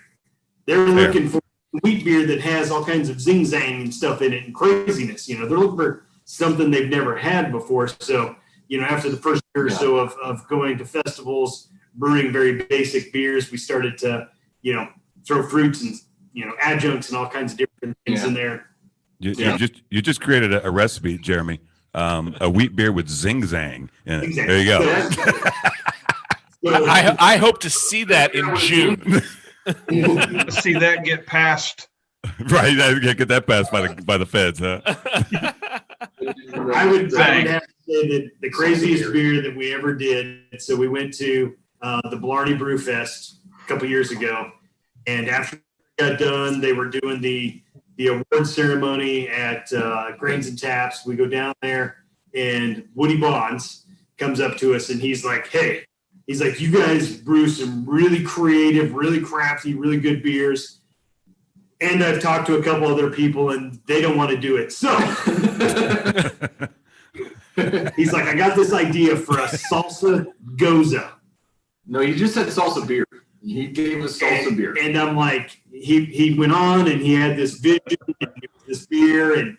They're looking for wheat beer that has all kinds of zing-zang and stuff in it and craziness. You know, they're looking for something they've never had before. So, you know, after the first year or so of going to festivals, brewing very basic beers, we started to, you know, throw fruits and, you know, adjuncts and all kinds of different things in there. You just created a recipe, Jeremy. A wheat beer with zing-zang in it. Exactly. There you go. I hope to see that in June. See that get passed. Right, you can't get that passed by the feds, huh? I would have to say that the craziest beer that we ever did. So we went to the Blarney Brew Fest a couple years ago, and after we got done, they were doing the award ceremony at Grains and Taps. We go down there, and Woody Bonds comes up to us, and he's like, hey, you guys brew some really creative, really crafty, really good beers. And I've talked to a couple other people, and they don't want to do it. So he's like, I got this idea for a salsa goza. No, you just said salsa beer. He gave us salsa beer. And I'm like, he went on and he had this vision and this beer, and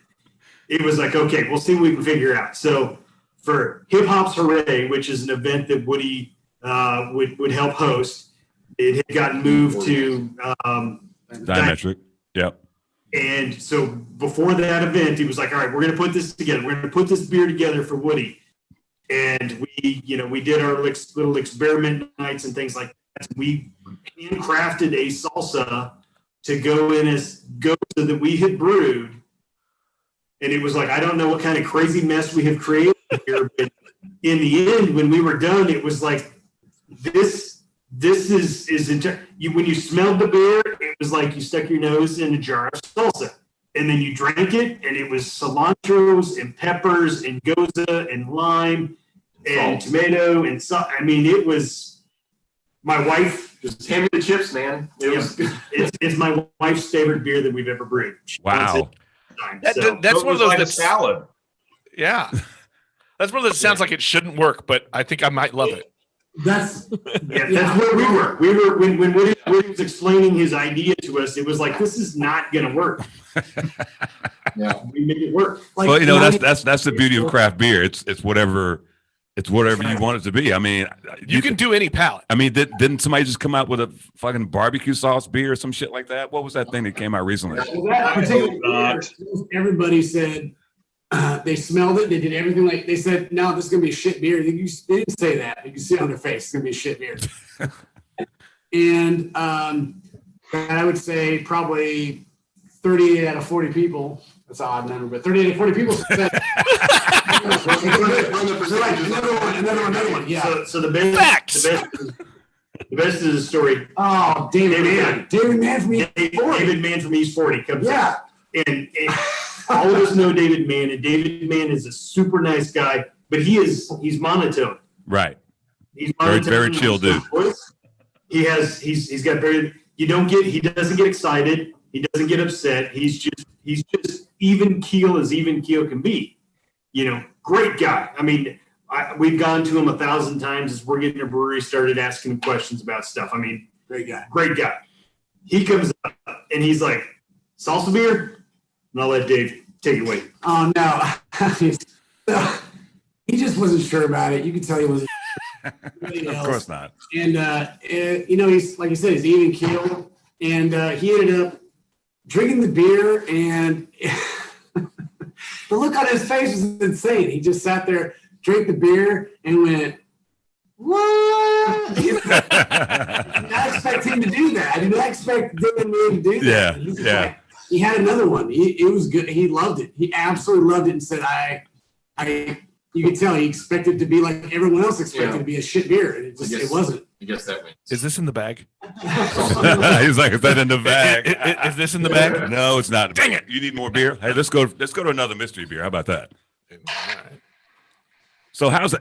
it was like, okay, we'll see what we can figure out. So for Hip Hop's Hooray, which is an event that Woody would help host, it had gotten moved to Diametric. Yep. And so before that event, he was like, all right, we're going to put this together. We're going to put this beer together for Woody. And we did our little experiment nights and things like that. We handcrafted a salsa to go in as goza that we had brewed. And it was like, I don't know what kind of crazy mess we have created here, but in the end, when we were done, it was like, this is when you smelled the beer, it was like you stuck your nose in a jar of salsa, and then you drank it, and it was cilantros and peppers and goza and lime and tomato and I mean, it was my wife. Just hand me the chips, man. It's my wife's favorite beer that we've ever brewed. Wow. That's one of those like that's salad. Yeah, that's one of those that sounds like it shouldn't work, but I think I might love it. That's where we were. We were when Woody was explaining his idea to us. It was like, this is not going to work. Yeah, we made it work. Like, well, that's the beauty of craft beer. It's whatever you want it to be. I mean, you can do any palate. I mean, didn't somebody just come out with a fucking barbecue sauce beer or some shit like that? What was that thing that came out recently? Everybody said they smelled it. They did everything like they said. No, this is gonna be a shit beer. They didn't say that. You can see it on their face. It's gonna be a shit beer. And I would say probably 38 out of 40 people. That's an odd number, but 38 out of 40 people said. Another one. Yeah. So the best is the story. Oh, David Mann from East 40. David Mann from East 40 comes Yeah. And all of us know David Mann, and David Mann is a super nice guy, but he's monotone. Right. He's very, very chill dude. He's got very, he doesn't get excited. He doesn't get upset. He's just even keel as even keel can be. You know, great guy. I mean, we've gone to him 1,000 times as we're getting a brewery started, asking him questions about stuff. I mean, Great guy. Great guy. He comes up and he's like, salsa beer? And I'll let Dave take it away. Oh, no. He just wasn't sure about it. You could tell he wasn't. Of course not. And, he's, like you said, he's even keeled. And he ended up drinking the beer, and the look on his face was insane. He just sat there, drank the beer, and went, what? I did not expect him to do that. I did not expect Dylan to do that. Yeah. Like, he had another one. It was good. He loved it. He absolutely loved it and said, you could tell he expected to be like everyone else expected to be a shit beer. And it wasn't. I guess that wins. Is this in the bag? He's like, is that in the bag? Is this in the bag? No, it's not. Dang it. You need more beer? Hey, let's go to another mystery beer. How about that? All right. So how's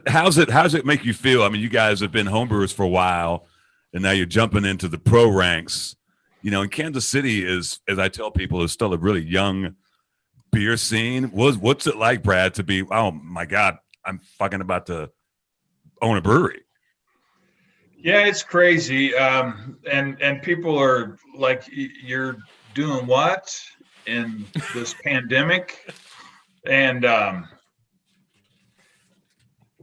it make you feel? I mean, you guys have been homebrewers for a while, and now you're jumping into the pro ranks. You know, in Kansas City is, as I tell people, is still a really young beer scene. What's it like, Brad, to be, oh my God, I'm fucking about to own a brewery? Yeah, it's crazy. And people are like, you're doing what in this pandemic? And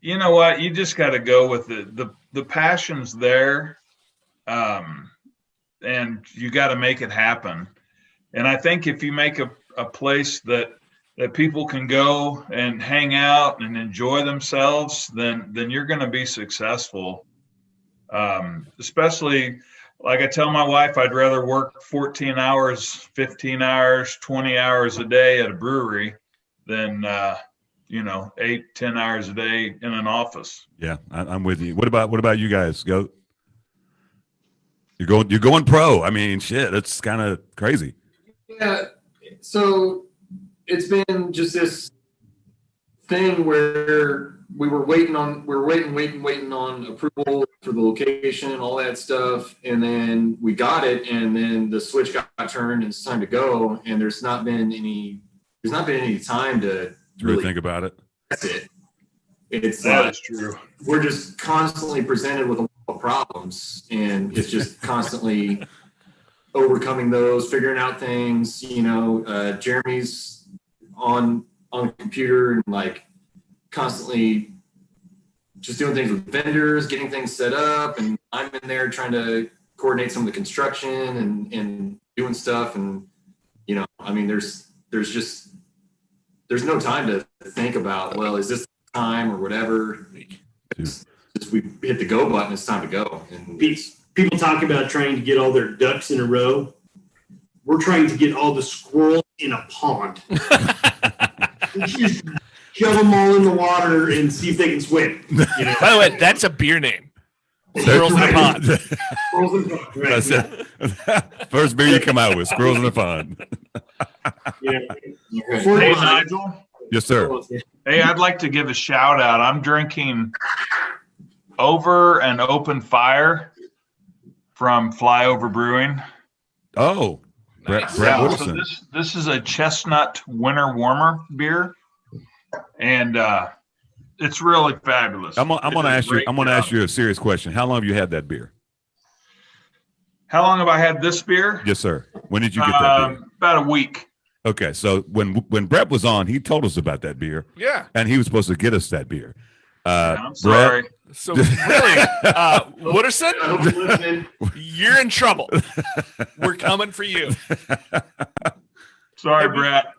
you know what? You just got to go with it. The passion's there, and you got to make it happen. And I think if you make a place that people can go and hang out and enjoy themselves, then you're going to be successful. Especially, like I tell my wife, I'd rather work 14 hours, 15 hours, 20 hours a day at a brewery than 8-10 hours a day in an office. Yeah, I'm with you. What about you guys? You're going pro. I mean, shit, it's kind of crazy. Yeah. So it's been just this thing where we were waiting on approval for the location and all that stuff, and then we got it, and then the switch got turned, and it's time to go. And there's not been any time to really think about it. That's it. That's true. We're just constantly presented with a lot of problems, and it's just constantly overcoming those, figuring out things. Jeremy's on the computer and like constantly just doing things with vendors, getting things set up, and I'm in there trying to coordinate some of the construction and doing stuff. And I mean, there's no time to think about, well, is this time or whatever. Just we hit the go button, it's time to go. And people talk about trying to get all their ducks in a row. We're trying to get all the squirrels in a pond. Just shove them all in the water and see if they can swim. By the way, that's a beer name. Squirrels in the pond. Squirrels in the pond. Right. That's it. First beer you come out with, squirrels in the pond. Yeah. Hey, Nigel. Yes, sir. Hey, I'd like to give a shout out. I'm drinking Over and Open Fire from Flyover Brewing. Oh, Nice. Brad So Wilson. this is a chestnut winter warmer beer, and it's really fabulous. I'm gonna ask you a serious question. How long have you had that beer? How long have I had this beer? Yes, sir. When did you get that beer? About a week. Okay, so when Brett was on, he told us about that beer, Yeah. and he was supposed to get us that beer. I'm sorry. So really, Wooderson, you're in trouble. We're coming for you. Sorry, Brett.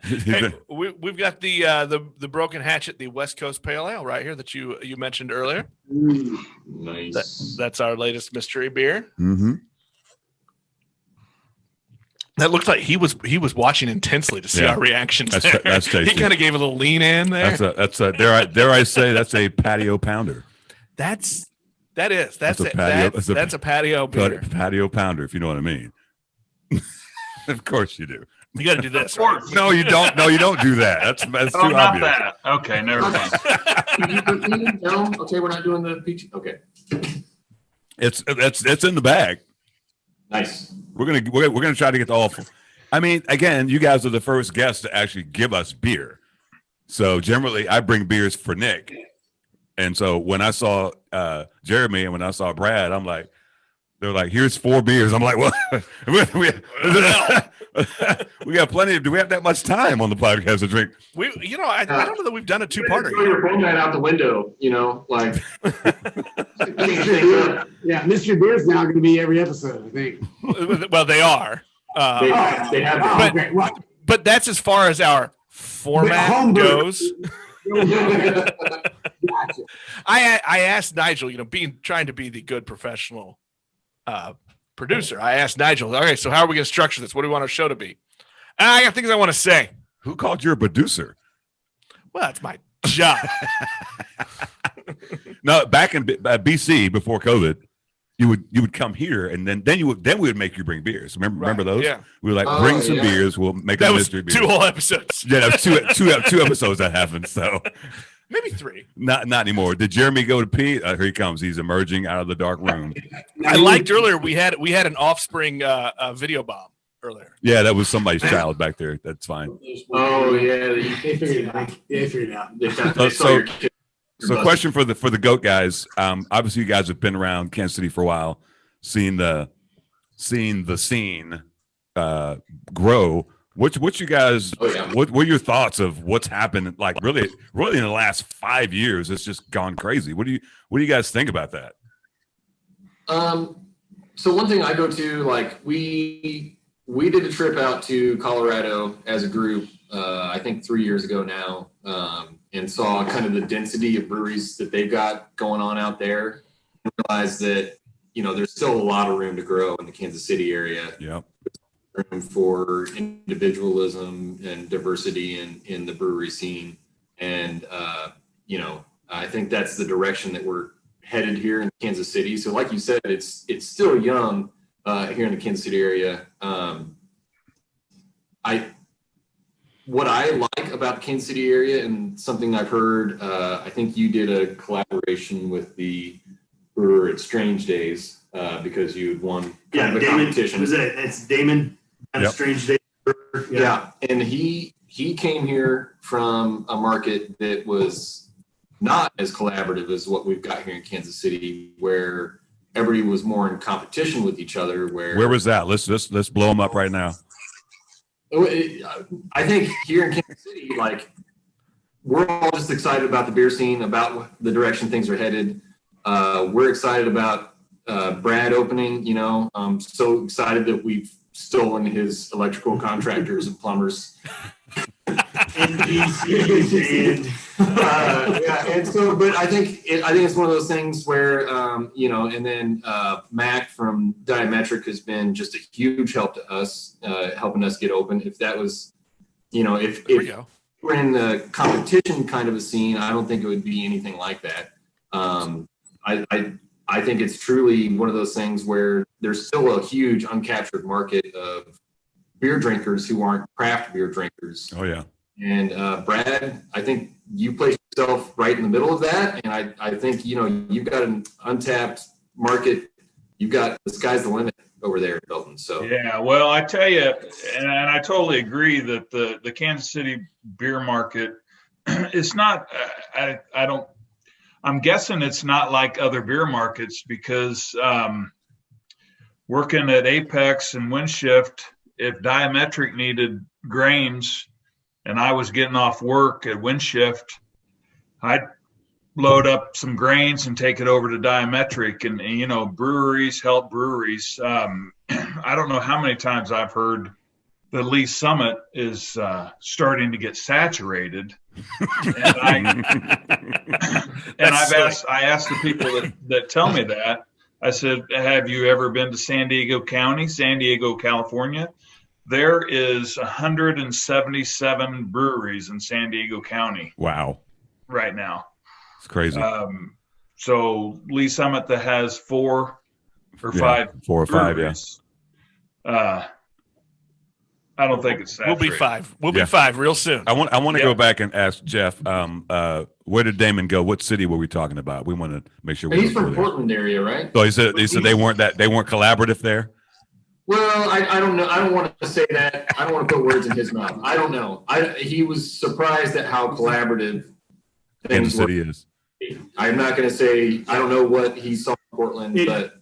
Hey, we've got the Broken Hatchet, the West Coast Pale Ale right here that you mentioned earlier. nice. That's our latest mystery beer. Mm-hmm. That looks like he was watching intensely to see our reactions. That's there. tasty. He kind of gave a little lean in there. That's a dare I say that's a patio pounder. That's a patio beer. Patio pounder, if you know what I mean. Of course you do. You got to do this. Of course. No, you don't. No, you don't do that. That's Oh, too not obvious. that. Okay, never mind. No? Okay, we're not doing the peach. Okay. It's in the bag. Nice. We're gonna try to get the awful. I mean, again, you guys are the first guests to actually give us beer. So generally, I bring beers for Nick. And so when I saw Jeremy and when I saw Brad, I'm like, They're like, here's 4 beers. I'm like, what? We got plenty of, do we have that much time on the podcast to drink? I don't know that we've done a 2-parter. Throw your format out the window, like. Yeah, mystery beers now going to be every episode, I think. Well, they are. They have. But that's as far as our format goes. Gotcha. I asked Nigel, trying to be the good professional producer. I asked Nigel, okay, so how are we going to structure this? What do we want our show to be? And I got things I want to say. Who called you a producer? Well, that's my job. No, back in BC before COVID, you would come here, and then we would make you bring beers. Remember those? Yeah. We were like, bring some beers. We'll make a mystery beer. 2 whole episodes. Yeah, that was two episodes that happened. So maybe 3. Not anymore. Did Jeremy go to pee? Here he comes. He's emerging out of the dark room. I liked earlier. We had an Offspring video bomb earlier. Yeah, that was somebody's child back there. That's fine. Oh yeah, They figured it out. So question for the GOAT guys. Obviously, you guys have been around Kansas City for a while, seeing the scene grow. What you guys? What were your thoughts of what's happened? Like really in the last 5 years, it's just gone crazy. What do you guys think about that? So one thing I go to, like we did a trip out to Colorado as a group. I think 3 years ago now. And saw kind of the density of breweries that they've got going on out there, and realized that, there's still a lot of room to grow in the Kansas City area. Yep. Room for individualism and diversity in the brewery scene. And, I think that's the direction that we're headed here in Kansas City. So like you said, it's still young here in the Kansas City area. What I like about the Kansas City area, and something I've heard, I think you did a collaboration with the brewer at Strange Days because you had won kind of a competition. It's Damon at Strange Days. Yeah, and he came here from a market that was not as collaborative as what we've got here in Kansas City, where everybody was more in competition with each other. Where was that? Let's blow them up right now. I think here in Kansas City, we're all just excited about the beer scene, about the direction things are headed. We're excited about Brad opening. I'm so excited that we've stolen his electrical contractors and plumbers. And so, but I think it's one of those things where and then Mac from Diametric has been just a huge help to us, helping us get open. If that was, if we're in the competition kind of a scene, I don't think it would be anything like that. I think it's truly one of those things where there's still a huge uncaptured market of beer drinkers who aren't craft beer drinkers. Oh yeah. And Brad, I think you place yourself right in the middle of that. And I think, you've got an untapped market. You've got the sky's the limit over there in Belton. So yeah, well, I tell you, and I totally agree that the Kansas City beer market is not. I'm guessing it's not like other beer markets because working at Apex and Windshift, if Diametric needed grains and I was getting off work at Windshift, I'd load up some grains and take it over to Diametric. And breweries help breweries. I don't know how many times I've heard the Lee Summit is starting to get saturated. And I asked the people that tell me that. I said, have you ever been to San Diego County, San Diego, California? There is 177 breweries in San Diego County. Wow. Right now. It's crazy. So Lee Summit that has 4 or 5. 4 or 5, breweries. I don't think it's saturated. We'll be 5. We'll be 5 real soon. I want to go back and ask Jeff, where did Damon go? What city were we talking about? We want to make sure he's from Portland area, right? So he said they weren't collaborative there. Well, I don't know. I don't want to say that. I don't want to put words in his mouth. I don't know. He was surprised at how collaborative Kansas City is. I'm not going to say I don't know what he saw in Portland, but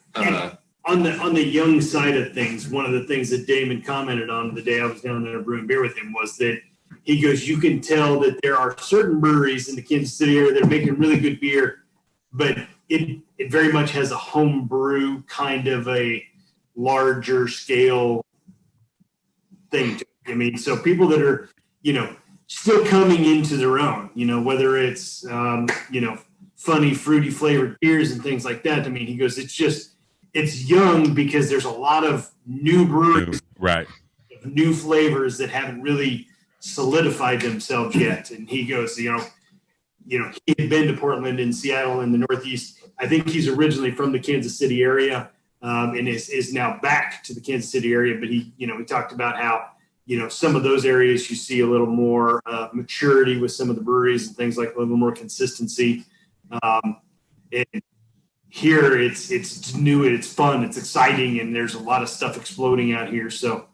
on the young side of things, one of the things that Damon commented on the day I was down there brewing beer with him was that he goes, you can tell that there are certain breweries in the Kansas City area that are making really good beer, but it very much has a home brew kind of a larger scale thing to it. I mean, so people that are, still coming into their own, whether it's, funny, fruity flavored beers and things like that. I mean, he goes, it's young because there's a lot of new breweries, right? New flavors that haven't really solidified themselves yet. And he goes, he had been to Portland and Seattle in the Northeast. I think he's originally from the Kansas City area, and is now back to the Kansas City area. But he talked about how, some of those areas you see a little more maturity with some of the breweries and things like a little more consistency. And here it's new and it's fun, it's exciting, and there's a lot of stuff exploding out here. So,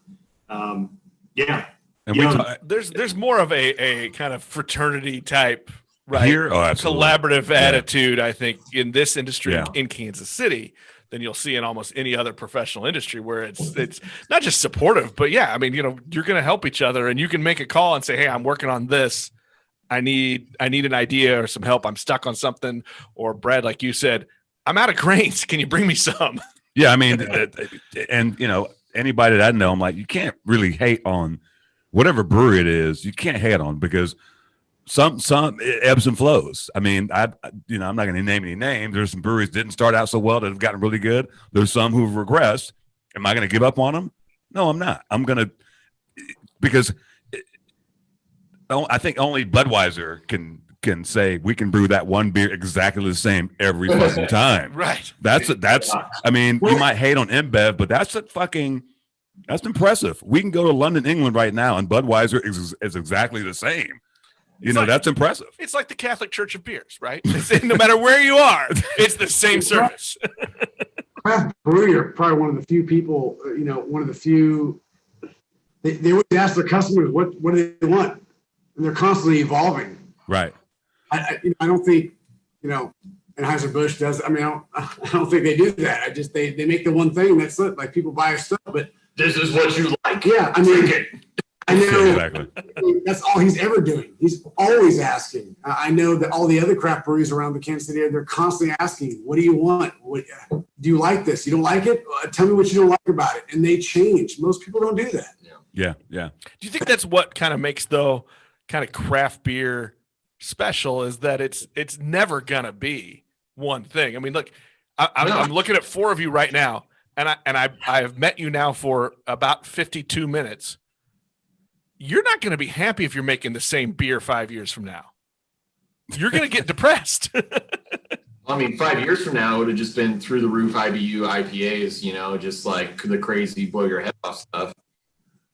yeah. And there's more of a kind of fraternity type, right? Here, collaborative attitude, I think, in this industry in Kansas City than you'll see in almost any other professional industry, where it's not just supportive, but I mean, you're going to help each other, and you can make a call and say, hey, I'm working on this. I need an idea or some help. I'm stuck on something. Or Brad, like you said, I'm out of grains. Can you bring me some? Yeah, I mean, and anybody that I know, I'm like, you can't really hate on whatever brewery it is. You can't hate on, because some ebbs and flows. I mean, I'm not going to name any names. There's some breweries that didn't start out so well that have gotten really good. There's some who've regressed. Am I going to give up on them? No, I'm not. I'm going to, because I think only Budweiser can say we can brew that one beer exactly the same every fucking time. Right. That's I mean, you might hate on InBev, but that's impressive. We can go to London, England right now, and Budweiser is exactly the same. That's impressive. It's like the Catholic Church of beers, right? No matter where you are, it's the same service. Craft brewery are probably one of the few people, one of the few, they always ask their customers, what do they want? And they're constantly evolving. Right. I don't think, Anheuser-Busch does. I mean, I don't think they do that. They make the one thing and that's it. Like, people buy our stuff, but This is what you like. yeah, I mean, I know Exactly. that's all he's ever doing. He's always asking. I know that all the other craft breweries around the Kansas City area, they're constantly asking, what do you want? Do you like this? You don't like it? Tell me what you don't like about it. And they change. Most people don't do that. Yeah. Do you think that's what kind of makes, though, kind of craft beer special, is that it's never gonna be one thing? I mean, look, I'm looking at four of you right now, and I have met you now for about 52 minutes. You're not going to be happy if you're making the same beer 5 years from now. You're going to get depressed. I mean, 5 years from now, it would have just been through the roof IBU, IPAs, just like the crazy blow your head off stuff.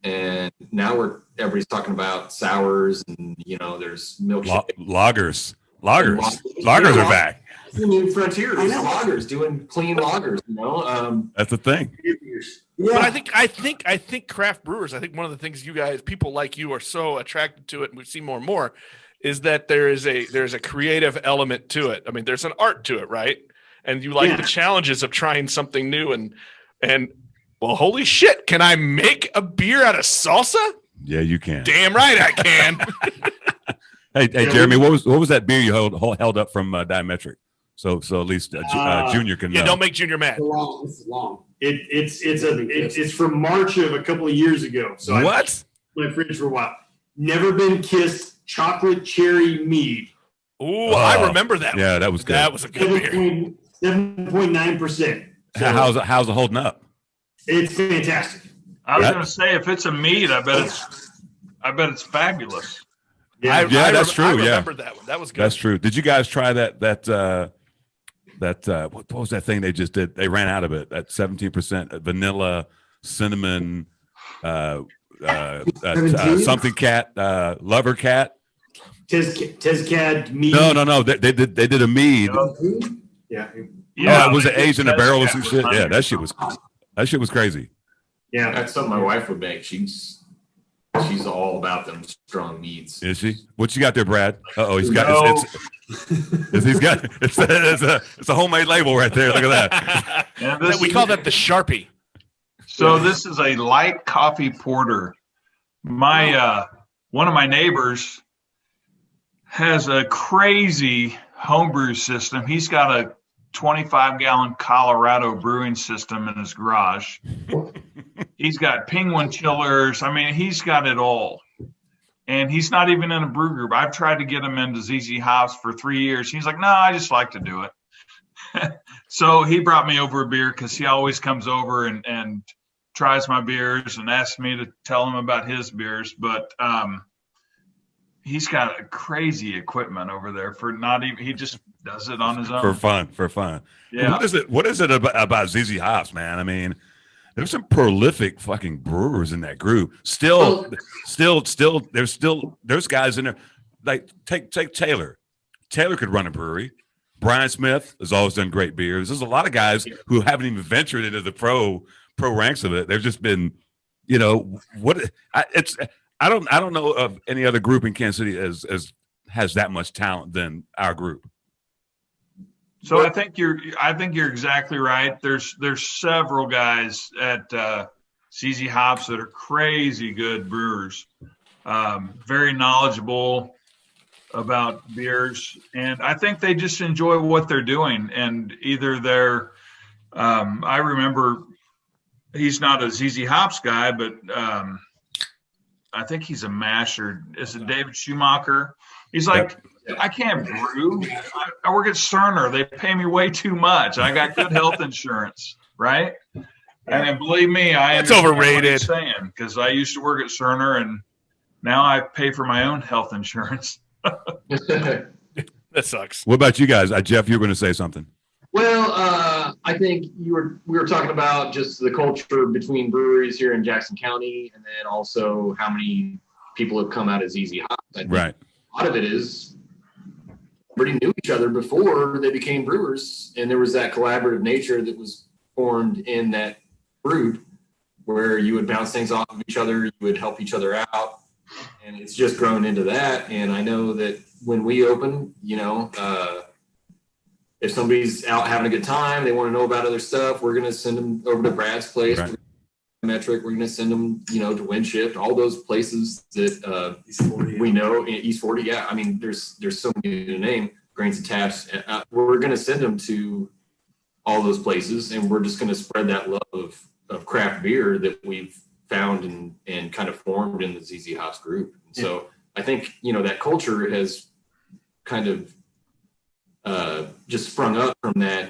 And now everybody's talking about sours and, there's milkshake. Lagers are back. The new frontier is lagers, doing clean lagers, That's the thing. Yeah. But I think craft brewers, I think one of the things people like you are so attracted to it, and we see more and more, is that there's a creative element to it. I mean, there's an art to it, right? And you like the challenges of trying something new and well, holy shit, can I make a beer out of salsa? Yeah, you can. Damn right I can. Hey, Jeremy, what was that beer you held up from Diametric? So at least Junior can know. Yeah, don't make Junior mad. It's long. It's from March of a couple of years ago. So what? My fridge for a while. Never Been Kissed chocolate cherry mead. Ooh, I remember that. Yeah, that was good. That was a good beer. 7.9%. So how's it holding up? It's fantastic. I was going to say, if it's a mead, I bet it's fabulous. Yeah, that's true. I remember that one. That was good. That's true. Did you guys try that what was that thing they just did? They ran out of it. That 17% vanilla, cinnamon, something cat, lover cat. Tezcad mead. No. They did a mead. Yeah. It was an aged in a barrel or some shit. Yeah, that shit was crazy. Yeah, that's something my wife would make. She's she's all about them strong meads. Is she? What you got there, Brad? He's got it's a homemade label right there. Look at that. Yeah, we call that the Sharpie. So this is a light coffee porter. My one of my neighbors has a crazy homebrew system. He's got a 25-gallon Colorado brewing system in his garage. He's got penguin chillers. I mean, he's got it all. And he's not even in a brew group. I've tried to get him into ZZ House for 3 years. He's like, no, I just like to do it. So he brought me over a beer because he always comes over and tries my beers and asks me to tell him about his beers. But he's got a crazy equipment over there for not even, he just does it on his own. For fun. Yeah. What is it about ZZ Hops, man? I mean, there's some prolific fucking brewers in that group. There's guys in there. Like take Taylor. Taylor could run a brewery. Brian Smith has always done great beers. There's a lot of guys who haven't even ventured into the pro ranks of it. They've just been, I don't know of any other group in Kansas City as has that much talent than our group. So I think you're exactly right. There's several guys at ZZ Hops that are crazy good brewers, very knowledgeable about beers, and I think they just enjoy what they're doing. And either they're, I remember, he's not a ZZ Hops guy, but I think he's a masher. Is it David Schumacher? He's like, I can't brew. I work at Cerner. They pay me way too much. I got good health insurance, right? And believe me, it's overrated. Because I used to work at Cerner, and now I pay for my own health insurance. That sucks. What about you guys? Jeff, you were going to say something. Well, I think we were talking about just the culture between breweries here in Jackson County, and then also how many people have come out of ZZ Hops. Right. A lot of it is everybody knew each other before they became brewers, and there was that collaborative nature that was formed in that group where you would bounce things off of each other, you would help each other out, and it's just grown into that. And I know that when we open, if somebody's out having a good time, they want to know about other stuff, we're going to send them over to Brad's place. Right. Metric, we're going to send them, to Windshift, all those places that East 40, we know. East 40, yeah. I mean, there's so many to name. Grains and Taps. We're going to send them to all those places, and we're just going to spread that love of craft beer that we've found and kind of formed in the ZZ Hops group. And so I think that culture has kind of just sprung up from that.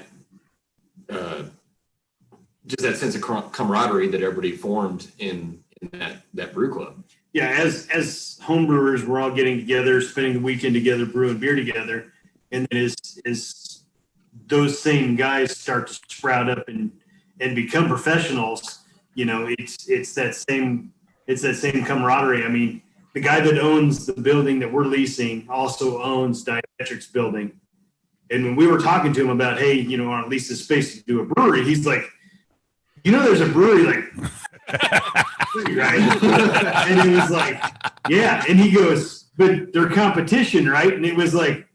Just that sense of camaraderie that everybody formed in that brew club. Yeah, as home brewers, we're all getting together, spending the weekend together, brewing beer together, and then as those same guys start to sprout up and become professionals, it's that same camaraderie. I mean, the guy that owns the building that we're leasing also owns Diametric's building, and when we were talking to him about, hey, I want to lease this space to do a brewery, he's like, there's a brewery right? And it was like, yeah. And he goes, but they're competition, right? And it was like,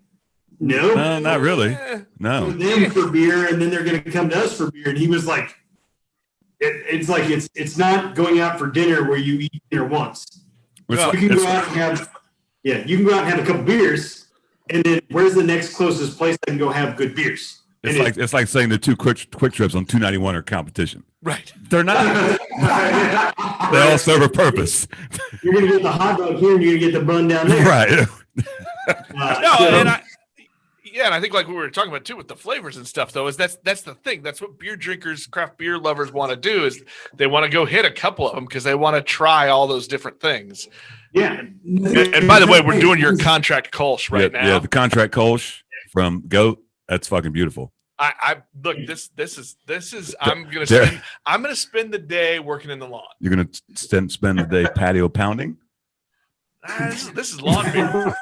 no, not really. No. Them for beer, and then they're going to come to us for beer. And he was like, it's not going out for dinner where you eat dinner once. You can go out and have a couple beers, and then where's the next closest place I can go have good beers? It's like saying the two quick trips on 291 are competition. Right. They're not. They all serve a purpose. You're going to get the hot dog here and you're going to get the bun down there. Right. And I think like we were talking about too with the flavors and stuff though, is that's the thing. That's what beer drinkers, craft beer lovers want to do, is they want to go hit a couple of them because they want to try all those different things. Yeah. And by the way, we're doing your contract Kolsch right now. Yeah, the contract Kolsch from Goat. That's fucking beautiful. I look, this is I'm gonna spend the day working in the lawn. You're gonna spend the day patio pounding? This is lawn beer.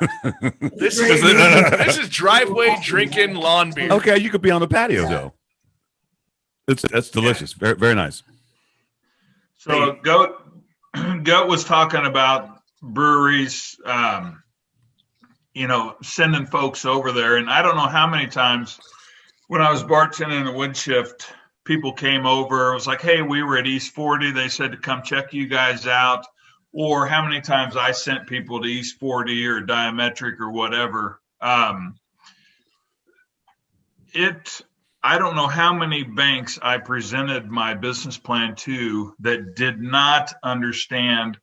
This is driveway drinking lawn beer. Okay, you could be on the patio though. That's delicious. Very, very nice. So Goat was talking about breweries, sending folks over there. And I don't know how many times when I was bartending in the wood shift, people came over. It was like, hey, we were at East 40. They said to come check you guys out. Or how many times I sent people to East 40 or Diametric or whatever. I don't know how many banks I presented my business plan to that did not understand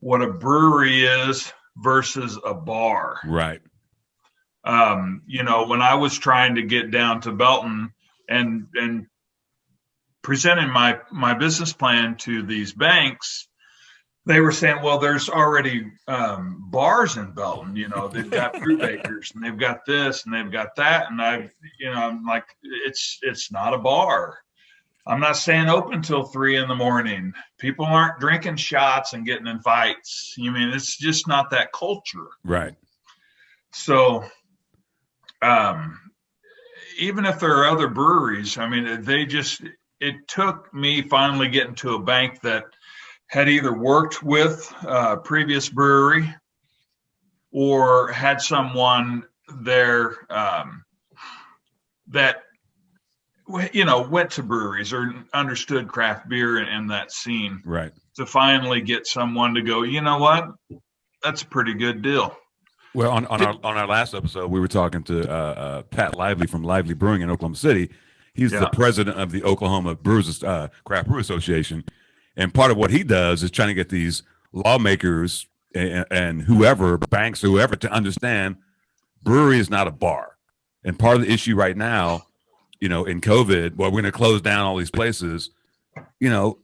what a brewery is versus a bar. Right. When I was trying to get down to Belton and presenting my business plan to these banks, they were saying, well, there's already bars in Belton. They've got fruit bakers and they've got this and they've got that. And I'm like, it's not a bar. I'm not staying open till 3 a.m. People aren't drinking shots and getting in fights. It's just not that culture. Right. So even if there are other breweries, it took me finally getting to a bank that had either worked with a previous brewery or had someone there that went to breweries or understood craft beer in that scene. Right. To finally get someone to go, you know what? That's a pretty good deal. Well, on our last episode, we were talking to Pat Lively from Lively Brewing in Oklahoma City. He's the president of the Oklahoma Craft Brew Association. And part of what he does is trying to get these lawmakers and whoever, banks, whoever, to understand brewery is not a bar. And part of the issue right now, in COVID, we're going to close down all these places. A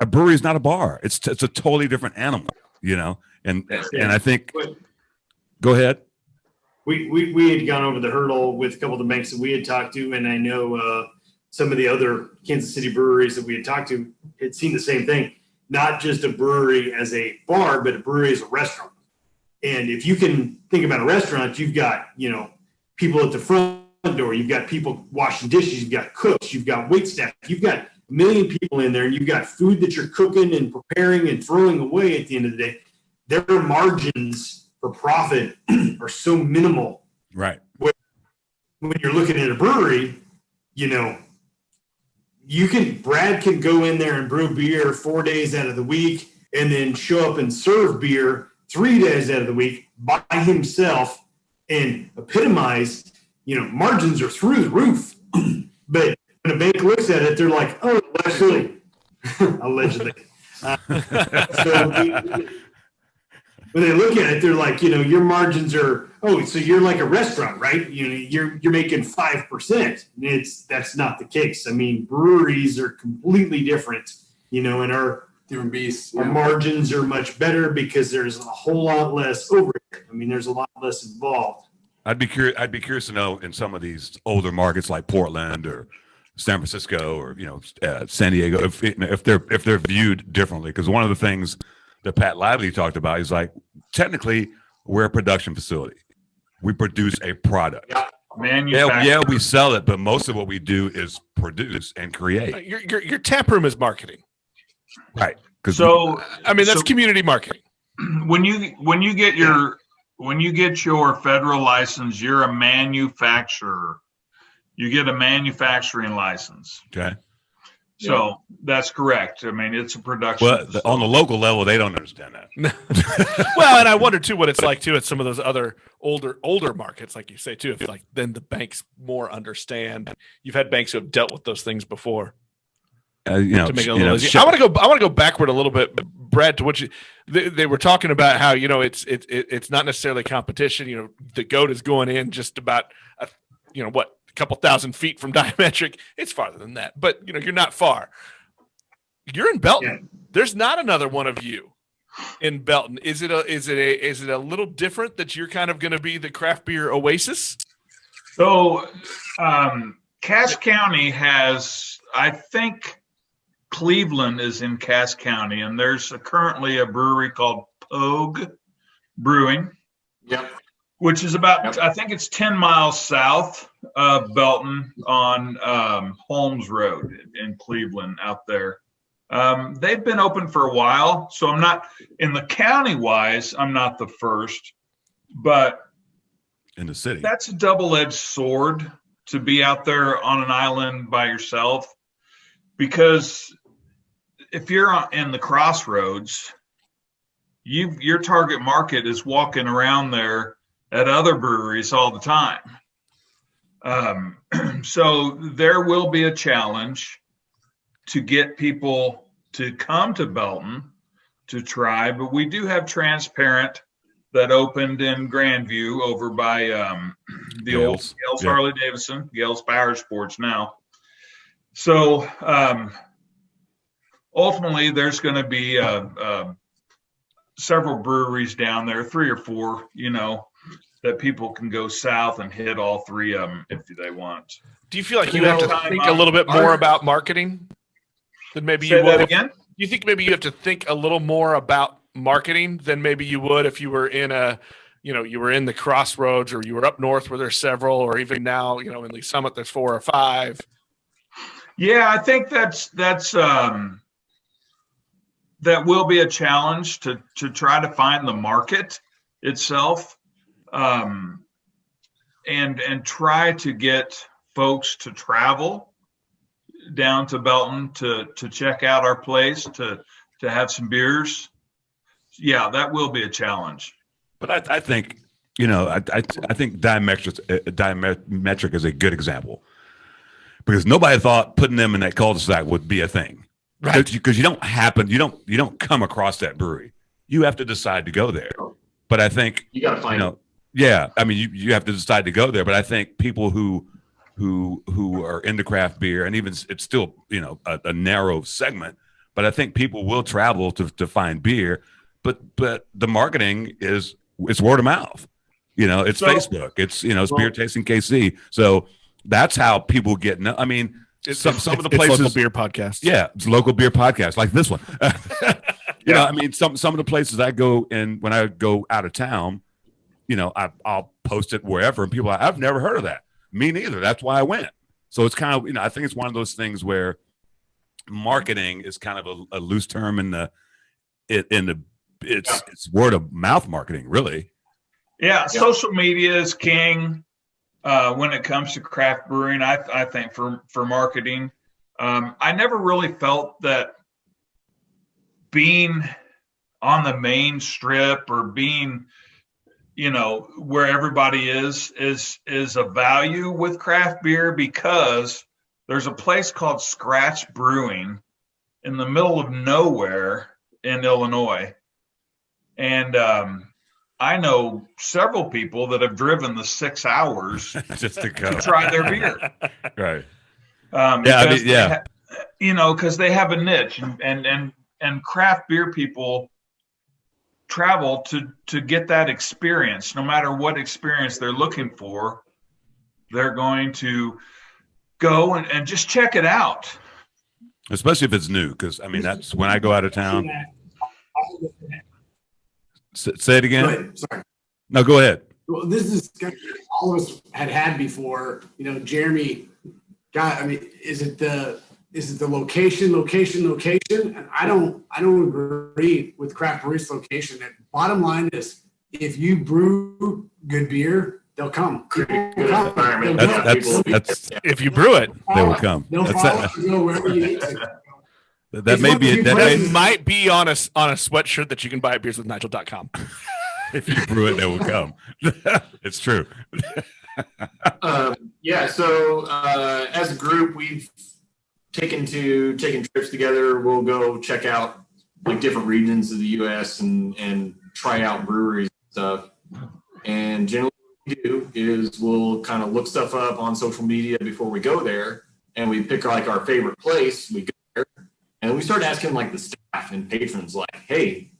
brewery is not a bar. It's a totally different animal, And I think, go ahead. We had gone over the hurdle with a couple of the banks that we had talked to, and I know some of the other Kansas City breweries that we had talked to had seen the same thing. Not just a brewery as a bar, but a brewery as a restaurant. And if you can think about a restaurant, you've got, people at the front door, you've got people washing dishes, you've got cooks, you've got wait staff, you've got a million people in there, and you've got food that you're cooking and preparing and throwing away at the end of the day. Their margins for profit are so minimal. Right. When you're looking at a brewery, Brad can go in there and brew beer 4 days out of the week and then show up and serve beer 3 days out of the week by himself and epitomize, margins are through the roof. But when a bank looks at it, they're like, oh, allegedly. Allegedly. When they look at it, they're like, your margins are, so you're like a restaurant, right? You're making 5%. That's not the case. Breweries are completely different, and our Different beasts. Our margins are much better because there's a whole lot less overhead. There's a lot less involved. I'd be curious to know in some of these older markets like Portland or San Francisco or San Diego if they're viewed differently, because one of the things that Pat Lively talked about is like, technically we're a production facility. We produce a product. Yeah, we sell it, but most of what we do is produce and create. Your tap room is marketing, right? That's community marketing. When you get your federal license, you're a manufacturer. You get a manufacturing license. Okay. So that's correct. It's a production. Well, on the local level, they don't understand that. Well, and I wonder too what it's like too at some of those other older markets, like you say too. If then the banks more understand. You've had banks who have dealt with those things before. To make it a little easier. I want to go backward a little bit, Brad, to what they were talking about. How it's not necessarily competition. The Goat is going in just about a couple thousand feet from Diametric. It's farther than that, but you're not far. You're in Belton. Yeah. There's not another one of you in Belton. Is it a little different that you're kind of going to be the craft beer oasis? So, Cass County has, I think Cleveland is in Cass County, and there's currently a brewery called Pogue Brewing. Yep. Which is about, I think it's 10 miles south of Belton on Holmes Road in Cleveland out there. They've been open for a while, so I'm not in the county wise. I'm not the first, but in the city, that's a double-edged sword to be out there on an island by yourself, because if you're in the crossroads, your target market is walking around there at other breweries all the time. So there will be a challenge to get people to come to Belton to try, but we do have Transparent that opened in Grandview over by the old Gales Harley Davidson, Gales Power Sports now. So ultimately, there's going to be several breweries down there, 3 or 4, that people can go south and hit all 3 of them if they want. Do you feel like you have to think a little bit more about marketing than maybe you would? Again? Do you think maybe you have to think a little more about marketing than maybe you would if you were in you were in the crossroads, or you were up north where there's several, or even now, in Lee Summit there's 4 or 5? Yeah, I think that's that will be a challenge to try to find the market itself, and try to get folks to travel down to Belton to check out our place, to have some beers. Yeah, that will be a challenge. But I think, I think Diametric is a good example, because nobody thought putting them in that cul-de-sac would be a thing. Right. Because you don't come across that brewery. You have to decide to go there. But I think you got to find it. Yeah. I mean, you have to decide to go there. But I think people who are into craft beer, and even it's still, a narrow segment, but I think people will travel to find beer. But the marketing it's word of mouth. It's Facebook. It's Beer Tasting KC. So that's how people get. I mean, some of the places, local beer podcasts. Yeah, it's local beer podcasts like this one. I mean, some of the places I go in when I go out of town, I'll post it wherever, and people, I've never heard of that. Me neither. That's why I went. So it's kind of, I think it's one of those things where marketing is kind of a loose term it's word of mouth marketing, really. Yeah, social media is king when it comes to craft brewing. I think for marketing, I never really felt that being on the main strip or being, where everybody is a value with craft beer, because there's a place called Scratch Brewing in the middle of nowhere in Illinois. And I know several people that have driven the 6 hours just to try their beer. Right. Because they have a niche, and craft beer people travel to get that experience. No matter what experience they're looking for, they're going to go and just check it out. Especially if it's new, because I mean, that's when I go out of town. Say it again. Go ahead. Sorry. No, go ahead. Well, this is all of us had before. Jeremy. God, I mean, is it the location? And I don't agree with craft breweries' location. And bottom line is, if you brew good beer, they'll come. That's if you brew it, they will come. They'll follow you, go wherever you need to. That might be on a sweatshirt that you can buy at beerswithNigel.com. If you brew it, they will come. It's true. So as a group, we've taken trips together. We'll go check out like different regions of the U.S. and try out breweries and stuff. And generally what we do is we'll kind of look stuff up on social media before we go there, and we pick like our favorite place. We go there, and we start asking like the staff and patrons, like, hey,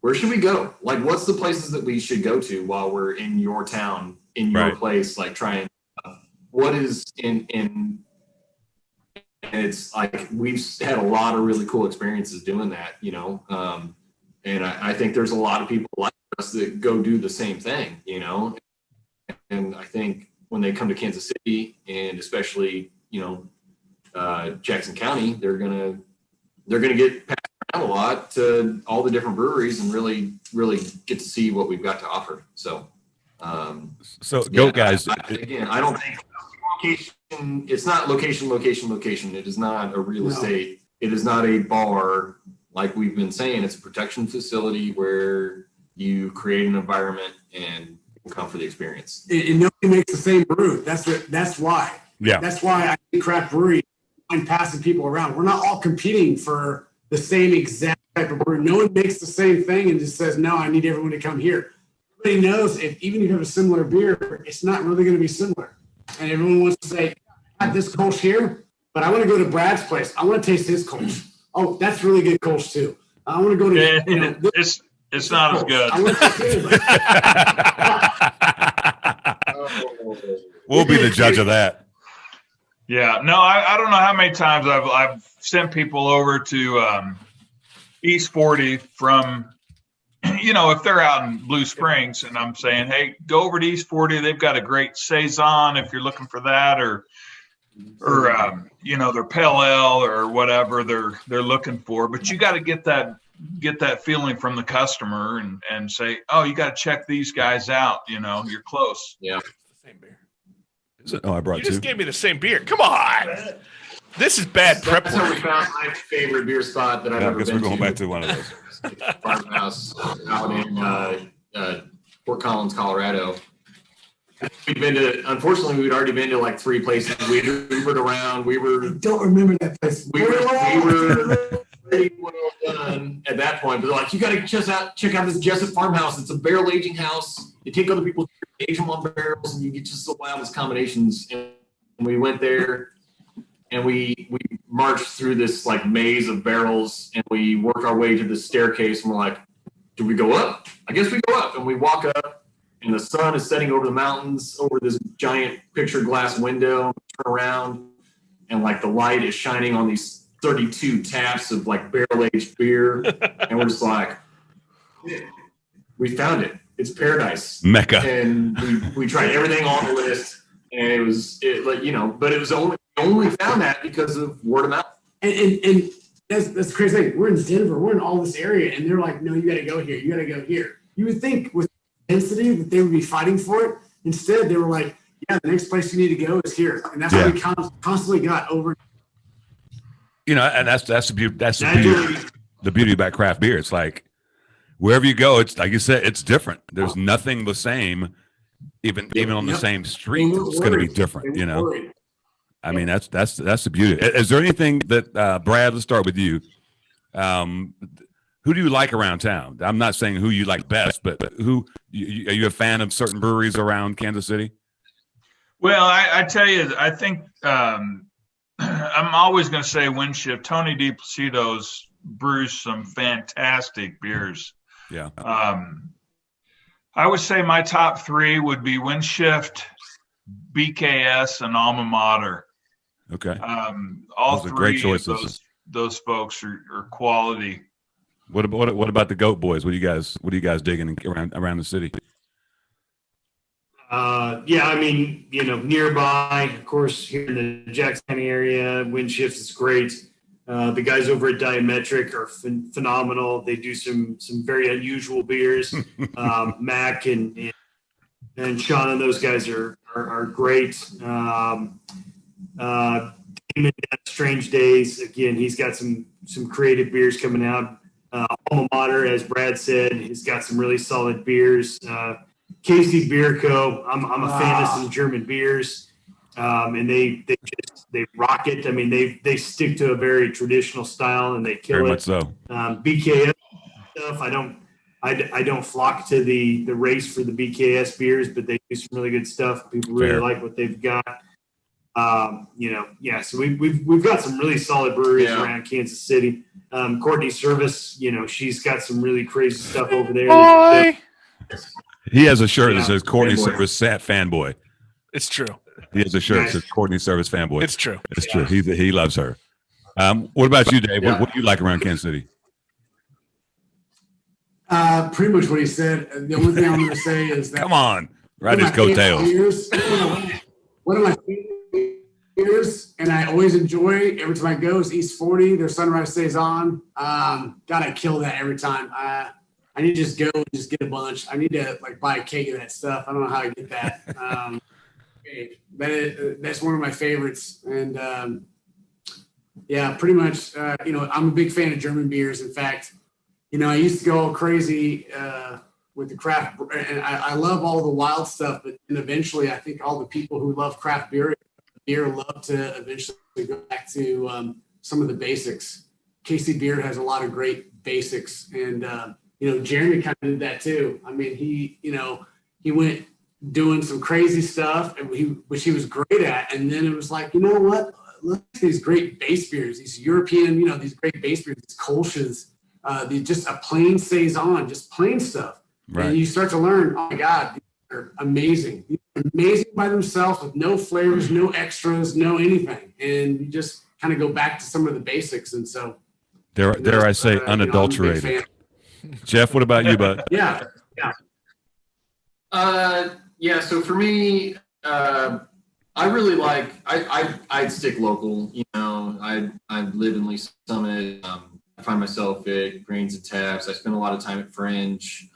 where should we go? Like, what's the places that we should go to while we're in your town, in your place? Like, trying what is in. And it's like we've had a lot of really cool experiences doing that, and I think there's a lot of people like us that go do the same thing, and I think when they come to Kansas City, and especially Jackson County, they're gonna they're going to get passed around a lot to all the different breweries and really get to see what we've got to offer. So, Goat guys. I don't think location. It's not location. It is not a real estate. It is not a bar. Like we've been saying, it's a protection facility where you create an environment and come for the experience. And nobody makes the same brew. That's why. Yeah. That's why I think craft brewery and passing people around. We're not all competing for the same exact type of brew. No one makes the same thing and just says, no, I need everyone to come here. Everybody knows even if you have a similar beer, it's not really going to be similar. And everyone wants to say, I have this Kolsch here, but I want to go to Brad's place. I want to taste his Kolsch. Oh, that's really good Kolsch too. I want to go to it's not as good. We'll be the judge of that. Yeah, no, I don't know how many times I've sent people over to East 40 from, if they're out in Blue Springs, and I'm saying, hey, go over to East 40. They've got a great Saison if you're looking for that, or their pale ale or whatever they're looking for. But you got to get that feeling from the customer and say, oh, you got to check these guys out. You're close. Yeah. Same beer. I brought You two. just gave me the same beer. Come on. This is bad prep. That's how we found my favorite beer spot that I've ever been to. I guess we're going back to one of those. Farmhouse out in Fort Collins, Colorado. Unfortunately, we'd already been to like 3 places. We'd Ubered around. I don't remember that place. We were pretty well done at that point. But they're like, you got to check out this Jessup Farmhouse. It's a barrel aging house. You take other people's beer, age them on barrels, and you get just the wildest combinations. And we went there, and we marched through this like maze of barrels, and we work our way to the staircase, and we're like, do we go up? I guess we go up. And we walk up, and the sun is setting over the mountains, over this giant picture glass window. Turn around, and like the light is shining on these 32 taps of like barrel-aged beer. And we're just like, we found it. It's paradise. Mecca. And we tried everything on the list, and but it was only found that because of word of mouth. And that's crazy. We're in Denver. We're in all this area, and they're like, no, you got to go here. You got to go here. You would think with density that they would be fighting for it. Instead, they were like, yeah, the next place you need to go is here. And that's what we constantly got over. And that's the beauty about craft beer. It's like wherever you go, it's like you said, it's different. There's nothing the same, even on the same street. It's going to be different, I mean, that's the beauty. Is there anything that Brad? Let's start with you. Who do you like around town? I'm not saying who you like best, but who are you a fan of certain breweries around Kansas City? Well, I tell you, I think I'm always going to say Windshift. Tony DiPlacido's brews some fantastic beers. Yeah. I would say my top 3 would be Windshift, BKS, and Alma Mater. Okay. All those are 3 great choices. of those folks are quality. What about the Goat Boys? What are you guys digging around the city? I mean, nearby, of course, here in the Jackson County area, Windshift is great. The guys over at Diametric are phenomenal. They do some very unusual beers. Mac and Sean and those guys are great. Damon at Strange Days, again, he's got some creative beers coming out. Alma Mater, as Brad said, he's got some really solid beers. Casey Beer Co. I'm a fan of some German beers, and they rock it. I mean, they stick to a very traditional style and they kill very it. Much so. BKS stuff. I don't flock to the race for the BKS beers, but they do some really good stuff. People really like what they've got. So we've got some really solid breweries around Kansas City. Courtney Service, she's got some really crazy stuff over there. He has a shirt that says Courtney Service fanboy. It's true. He has a shirt that says Courtney Service fanboy. It's true. It's true. He loves her. What about you, Dave? What do you like around Kansas City? Pretty much what he said. The only thing I'm going to say is that come on, ride his coattails. One of my favorite beers, and I always enjoy every time I go is East 40. Their Sunrise Saison. Gotta kill that every time. I need to just go and just get a bunch. I need to like buy a keg of that stuff. I don't know how I get that. That's one of my favorites. And yeah, pretty much. I'm a big fan of German beers. In fact, I used to go all crazy with the craft, and I love all the wild stuff. But then eventually, I think all the people who love craft beer love to eventually go back to some of the basics. KC Beer has a lot of great basics, and Jeremy kind of did that too. I mean, he went doing some crazy stuff, which he was great at, and then it was like, you know what? Look at these great base beers, these European, these great base beers, these Kolsch's, just a plain saison, just plain stuff, right. And you start to learn, oh my God, these are amazing. These are amazing by themselves with no flavors, no extras, no anything, and you just kind of go back to some of the basics, and so. Dare I say unadulterated. Jeff, what about you, bud? Yeah. So for me, I really like, I'd stick local, I live in Lee Summit. I find myself at Grains and Taps. I spend a lot of time at Fringe.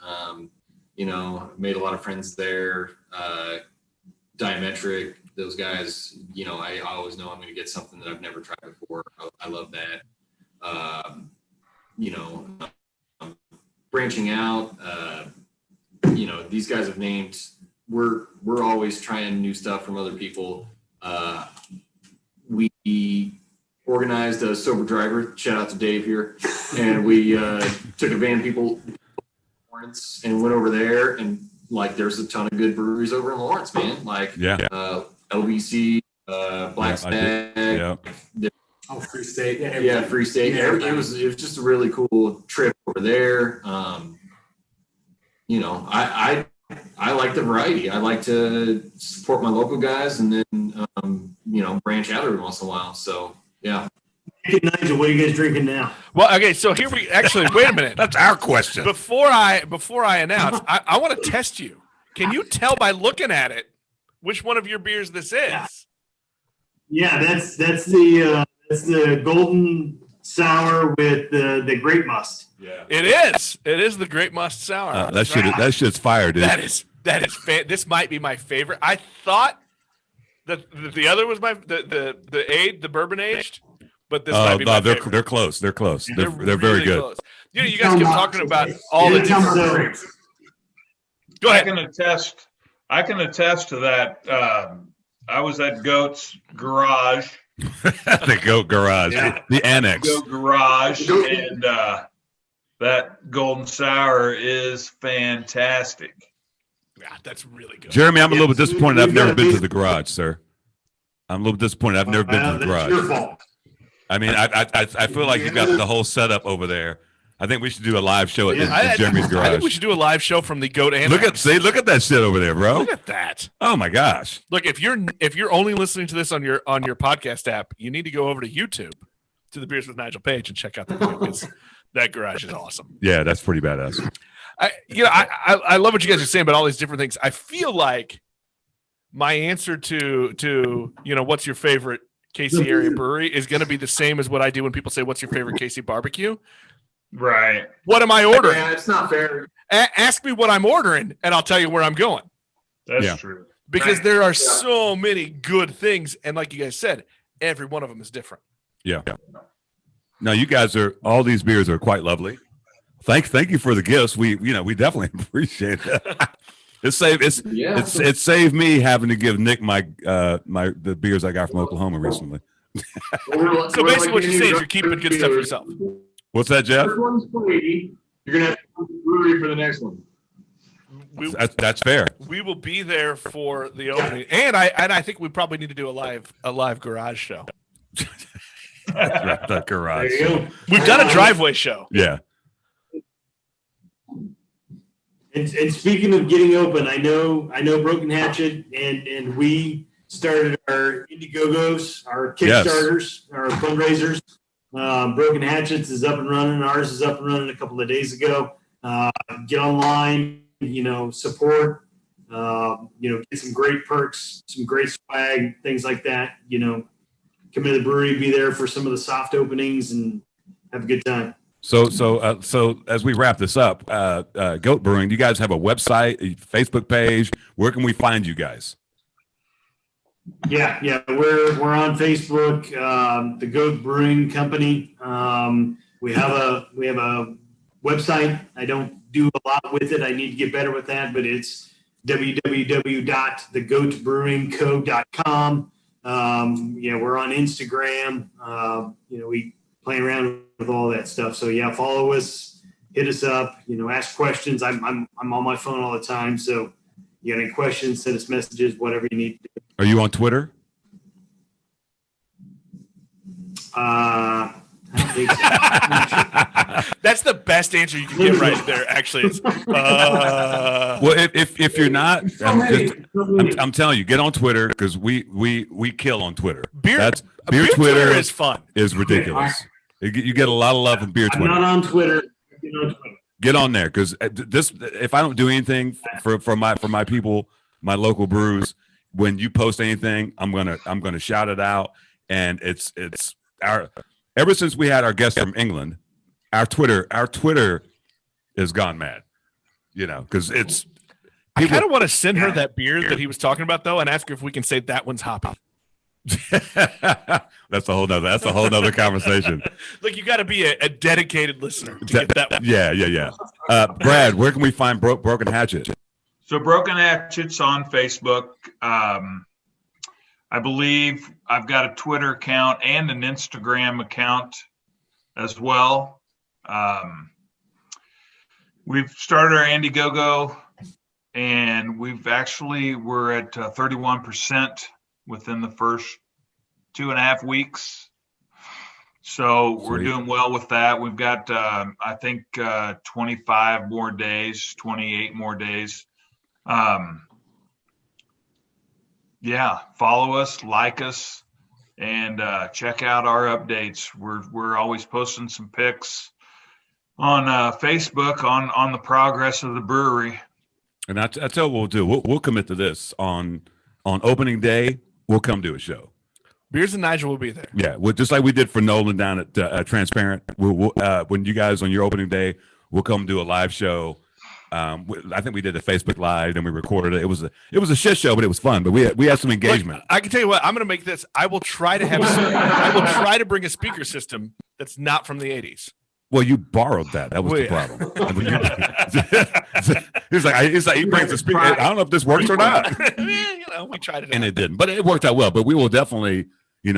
Made a lot of friends there. Diametric, those guys, I always know I'm going to get something that I've never tried before. I love that. Branching out, these guys have named, we're always trying new stuff from other people. We organized a sober driver, shout out to Dave here, and we took a van people Lawrence and went over there, and there's a ton of good breweries over in Lawrence, man. LBC, Black Stag. Oh, Free State. Yeah, Free State. Yeah, it was just a really cool trip over there. I like the variety. I like to support my local guys and then, branch out every once in a while. So, yeah. Nigel, what are you guys drinking now? Well, okay, so here we actually, wait a minute. That's our question. Before I announce, I want to test you. Can you tell by looking at it which one of your beers this is? Yeah, that's the golden sour with the grape must. Yeah, it is. It is the grape must sour. That shit's fire, dude. That is. This might be my favorite. I thought that the other was the bourbon aged, but this might be my favorite. They're close. They're close. They're very really good. Close. You guys keep talking about all the different grapes. Go ahead. I can attest to that. I was at Goat's garage. The Goat Garage, yeah. the annex. Goat Garage, and that golden sour is fantastic. Yeah, that's really good. Jeremy, I'm a little bit disappointed. I've never been to the garage, sir. I'm a little disappointed. I've never been to the garage. Your fault. I mean, I feel like you got the whole setup over there. I think we should do a live show at Jeremy's garage. I think we should do a live show from the Goat Annex. Look at that shit over there, bro. Look at that. Oh my gosh. Look, if you're only listening to this on your podcast app, you need to go over to YouTube to the Beers with Nigel page and check out the video because that garage is awesome. Yeah, that's pretty badass. I love what you guys are saying about all these different things. I feel like my answer to what's your favorite KC area brewery is going to be the same as what I do when people say, what's your favorite KC barbecue? Right. What am I ordering? Yeah, it's not fair. Ask me what I'm ordering, and I'll tell you where I'm going. That's true. Because there are so many good things, and like you guys said, every one of them is different. Yeah. Now, you guys all these beers are quite lovely. Thank you for the gifts. We definitely appreciate it. It saved me having to give Nick the beers I got from Oklahoma recently. So basically, what you're saying is you're keeping good stuff for yourself. What's that, Jeff? First one's free. You're gonna have to come to the brewery for the next one. That's fair. We will be there for the opening, and I think we probably need to do a live garage show. The garage. There you go. We've done a driveway show. Yeah. And speaking of getting open, I know Broken Hatchet, and we started our Indiegogos, our Kickstarters, our fundraisers. Broken Hatchets is up and running. Ours is up and running a couple of days ago. Get online, support, get some great perks, some great swag, things like that. come into the brewery, be there for some of the soft openings, and have a good time. So as we wrap this up, Goat Brewing, do you guys have a website, a Facebook page? Where can we find you guys? Yeah, we're on Facebook, the Goat Brewing Company. We have a website. I don't do a lot with it. I need to get better with that, but it's www.thegoatbrewingco.com. We're on Instagram. We play around with all that stuff. So yeah, follow us, hit us up, ask questions. I'm on my phone all the time. So you got any questions, send us messages, whatever you need to do. Are you on Twitter? I don't think so. That's the best answer you can get right there. Actually, it's, well, if you're not, I'm telling you, get on Twitter because we kill on Twitter. Beer Twitter is fun. Is ridiculous. You get a lot of love from beer Twitter. I'm not on Twitter. Get on there because if I don't do anything for my people, my local brews, when you post anything, I'm gonna shout it out, and it's our. Ever since we had our guest from England, our Twitter has gone mad, because it's. I kind of want to send her that beer that he was talking about though, and ask her if we can say that one's hoppy. That's a whole nother conversation. Like, you got to be a dedicated listener to get that one. Yeah. Brad, where can we find Broken Hatchet? So Broken Hatchet's on Facebook. I believe I've got a Twitter account and an Instagram account as well. We've started our Indiegogo, and we're at 31% within the first 2.5 weeks. So we're doing well with that. We've got, I think, 25 more days, 28 more days. Follow us, like us, and check out our updates. We're always posting some pics on Facebook on the progress of the brewery. And I tell you what we'll do. We'll commit to this on opening day. We'll come do a show. Beers and Nigel will be there. Yeah, just like we did for Nolan down at Transparent. We'll when you guys on your opening day, we'll come do a live show. I think we did a Facebook Live and we recorded it. It was a shit show, but it was fun. But we had some engagement. Look, I can tell you what, I'm going to make this. I will try to bring a speaker system that's not from the 80s. Well, you borrowed that. That was the problem. He's like, he brings the speaker. I don't know if this works or not. We tried it, and it didn't, but it worked out well. But we will definitely,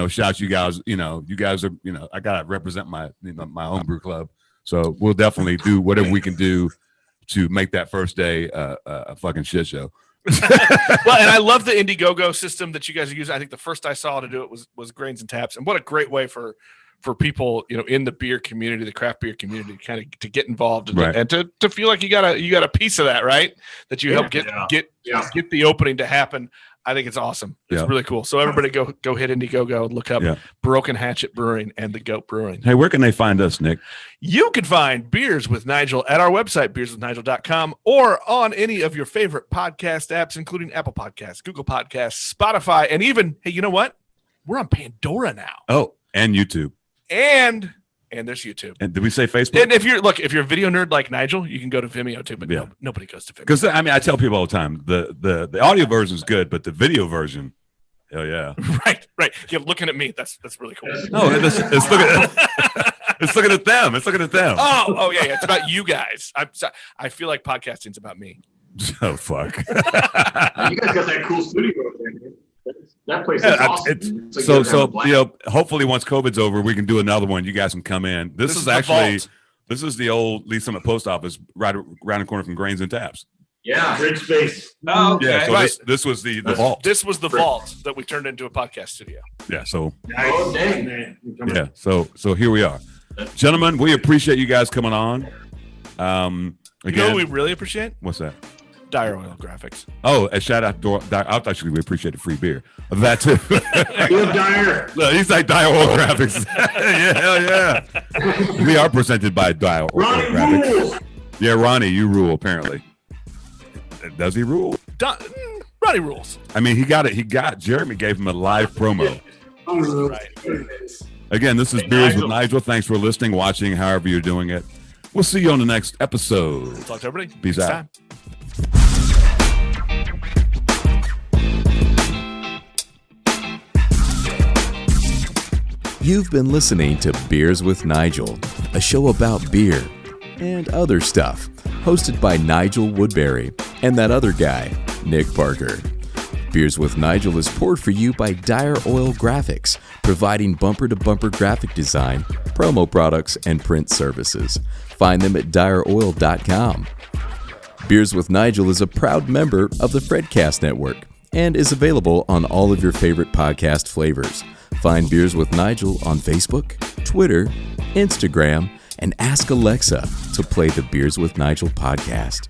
shout you guys. You guys are, I gotta represent my, my homebrew club. So we'll definitely do whatever we can do to make that first day a fucking shit show. Well, and I love the Indiegogo system that you guys are using. I think the first I saw to do it was Grains and Taps, and what a great way for people, in the beer community, the craft beer community, kind of to get involved and to feel like you got a piece of that, right? That you help get the opening to happen. I think it's awesome. It's really cool. So everybody go hit Indiegogo and look up Broken Hatchet Brewing and the Goat Brewing. Hey, where can they find us, Nick? You can find Beers with Nigel at our website, beerswithnigel.com, or on any of your favorite podcast apps, including Apple Podcasts, Google Podcasts, Spotify, and even, hey, you know what? We're on Pandora now. Oh, and YouTube. And there's YouTube. And did we say Facebook? And if you're a video nerd like Nigel, you can go to Vimeo too, but nobody goes to Vimeo. Because I tell people all the time, the audio version is good, but the video version, hell yeah. Right. You're looking at me. That's really cool. No, it's looking at them. It's looking at them. Oh yeah. It's about you guys. I feel like podcasting's about me. Oh fuck. You guys got that cool studio over there, man. That place is awesome. Hopefully once COVID's over, we can do another one. You guys can come in. This is the old Lee Summit Post Office right around the corner from Grains and Taps. Yeah, great space. Oh, okay. Yeah, so this was the vault. This was the vault that we turned into a podcast studio. Yeah, so oh dang, man. Yeah, so here we are. Gentlemen, we appreciate you guys coming on. Again, you know what we really appreciate? What's that? Dire Oil Graphics. Oh, a shout out to I thought we appreciated free beer. That too. Dire. No, he's like Dire Oil Graphics. Yeah, hell yeah. We are presented by Dire Oil Graphics. Rules. Yeah, Ronnie, you rule apparently. Does he rule? Ronnie rules. I mean, he got Jeremy gave him a live promo. Again, this is Beers with Nigel. Thanks for listening, watching, however you're doing it. We'll see you on the next episode. Talk to everybody. Peace out. You've been listening to Beers with Nigel, a show about beer and other stuff, hosted by Nigel Woodbury and that other guy, Nick Parker. Beers with Nigel is poured for you by Dire Oil Graphics, providing bumper-to-bumper graphic design, promo products, and print services. Find them at direoil.com. Beers with Nigel is a proud member of the Fredcast Network and is available on all of your favorite podcast flavors. Find Beers with Nigel on Facebook, Twitter, Instagram, and ask Alexa to play the Beers with Nigel podcast.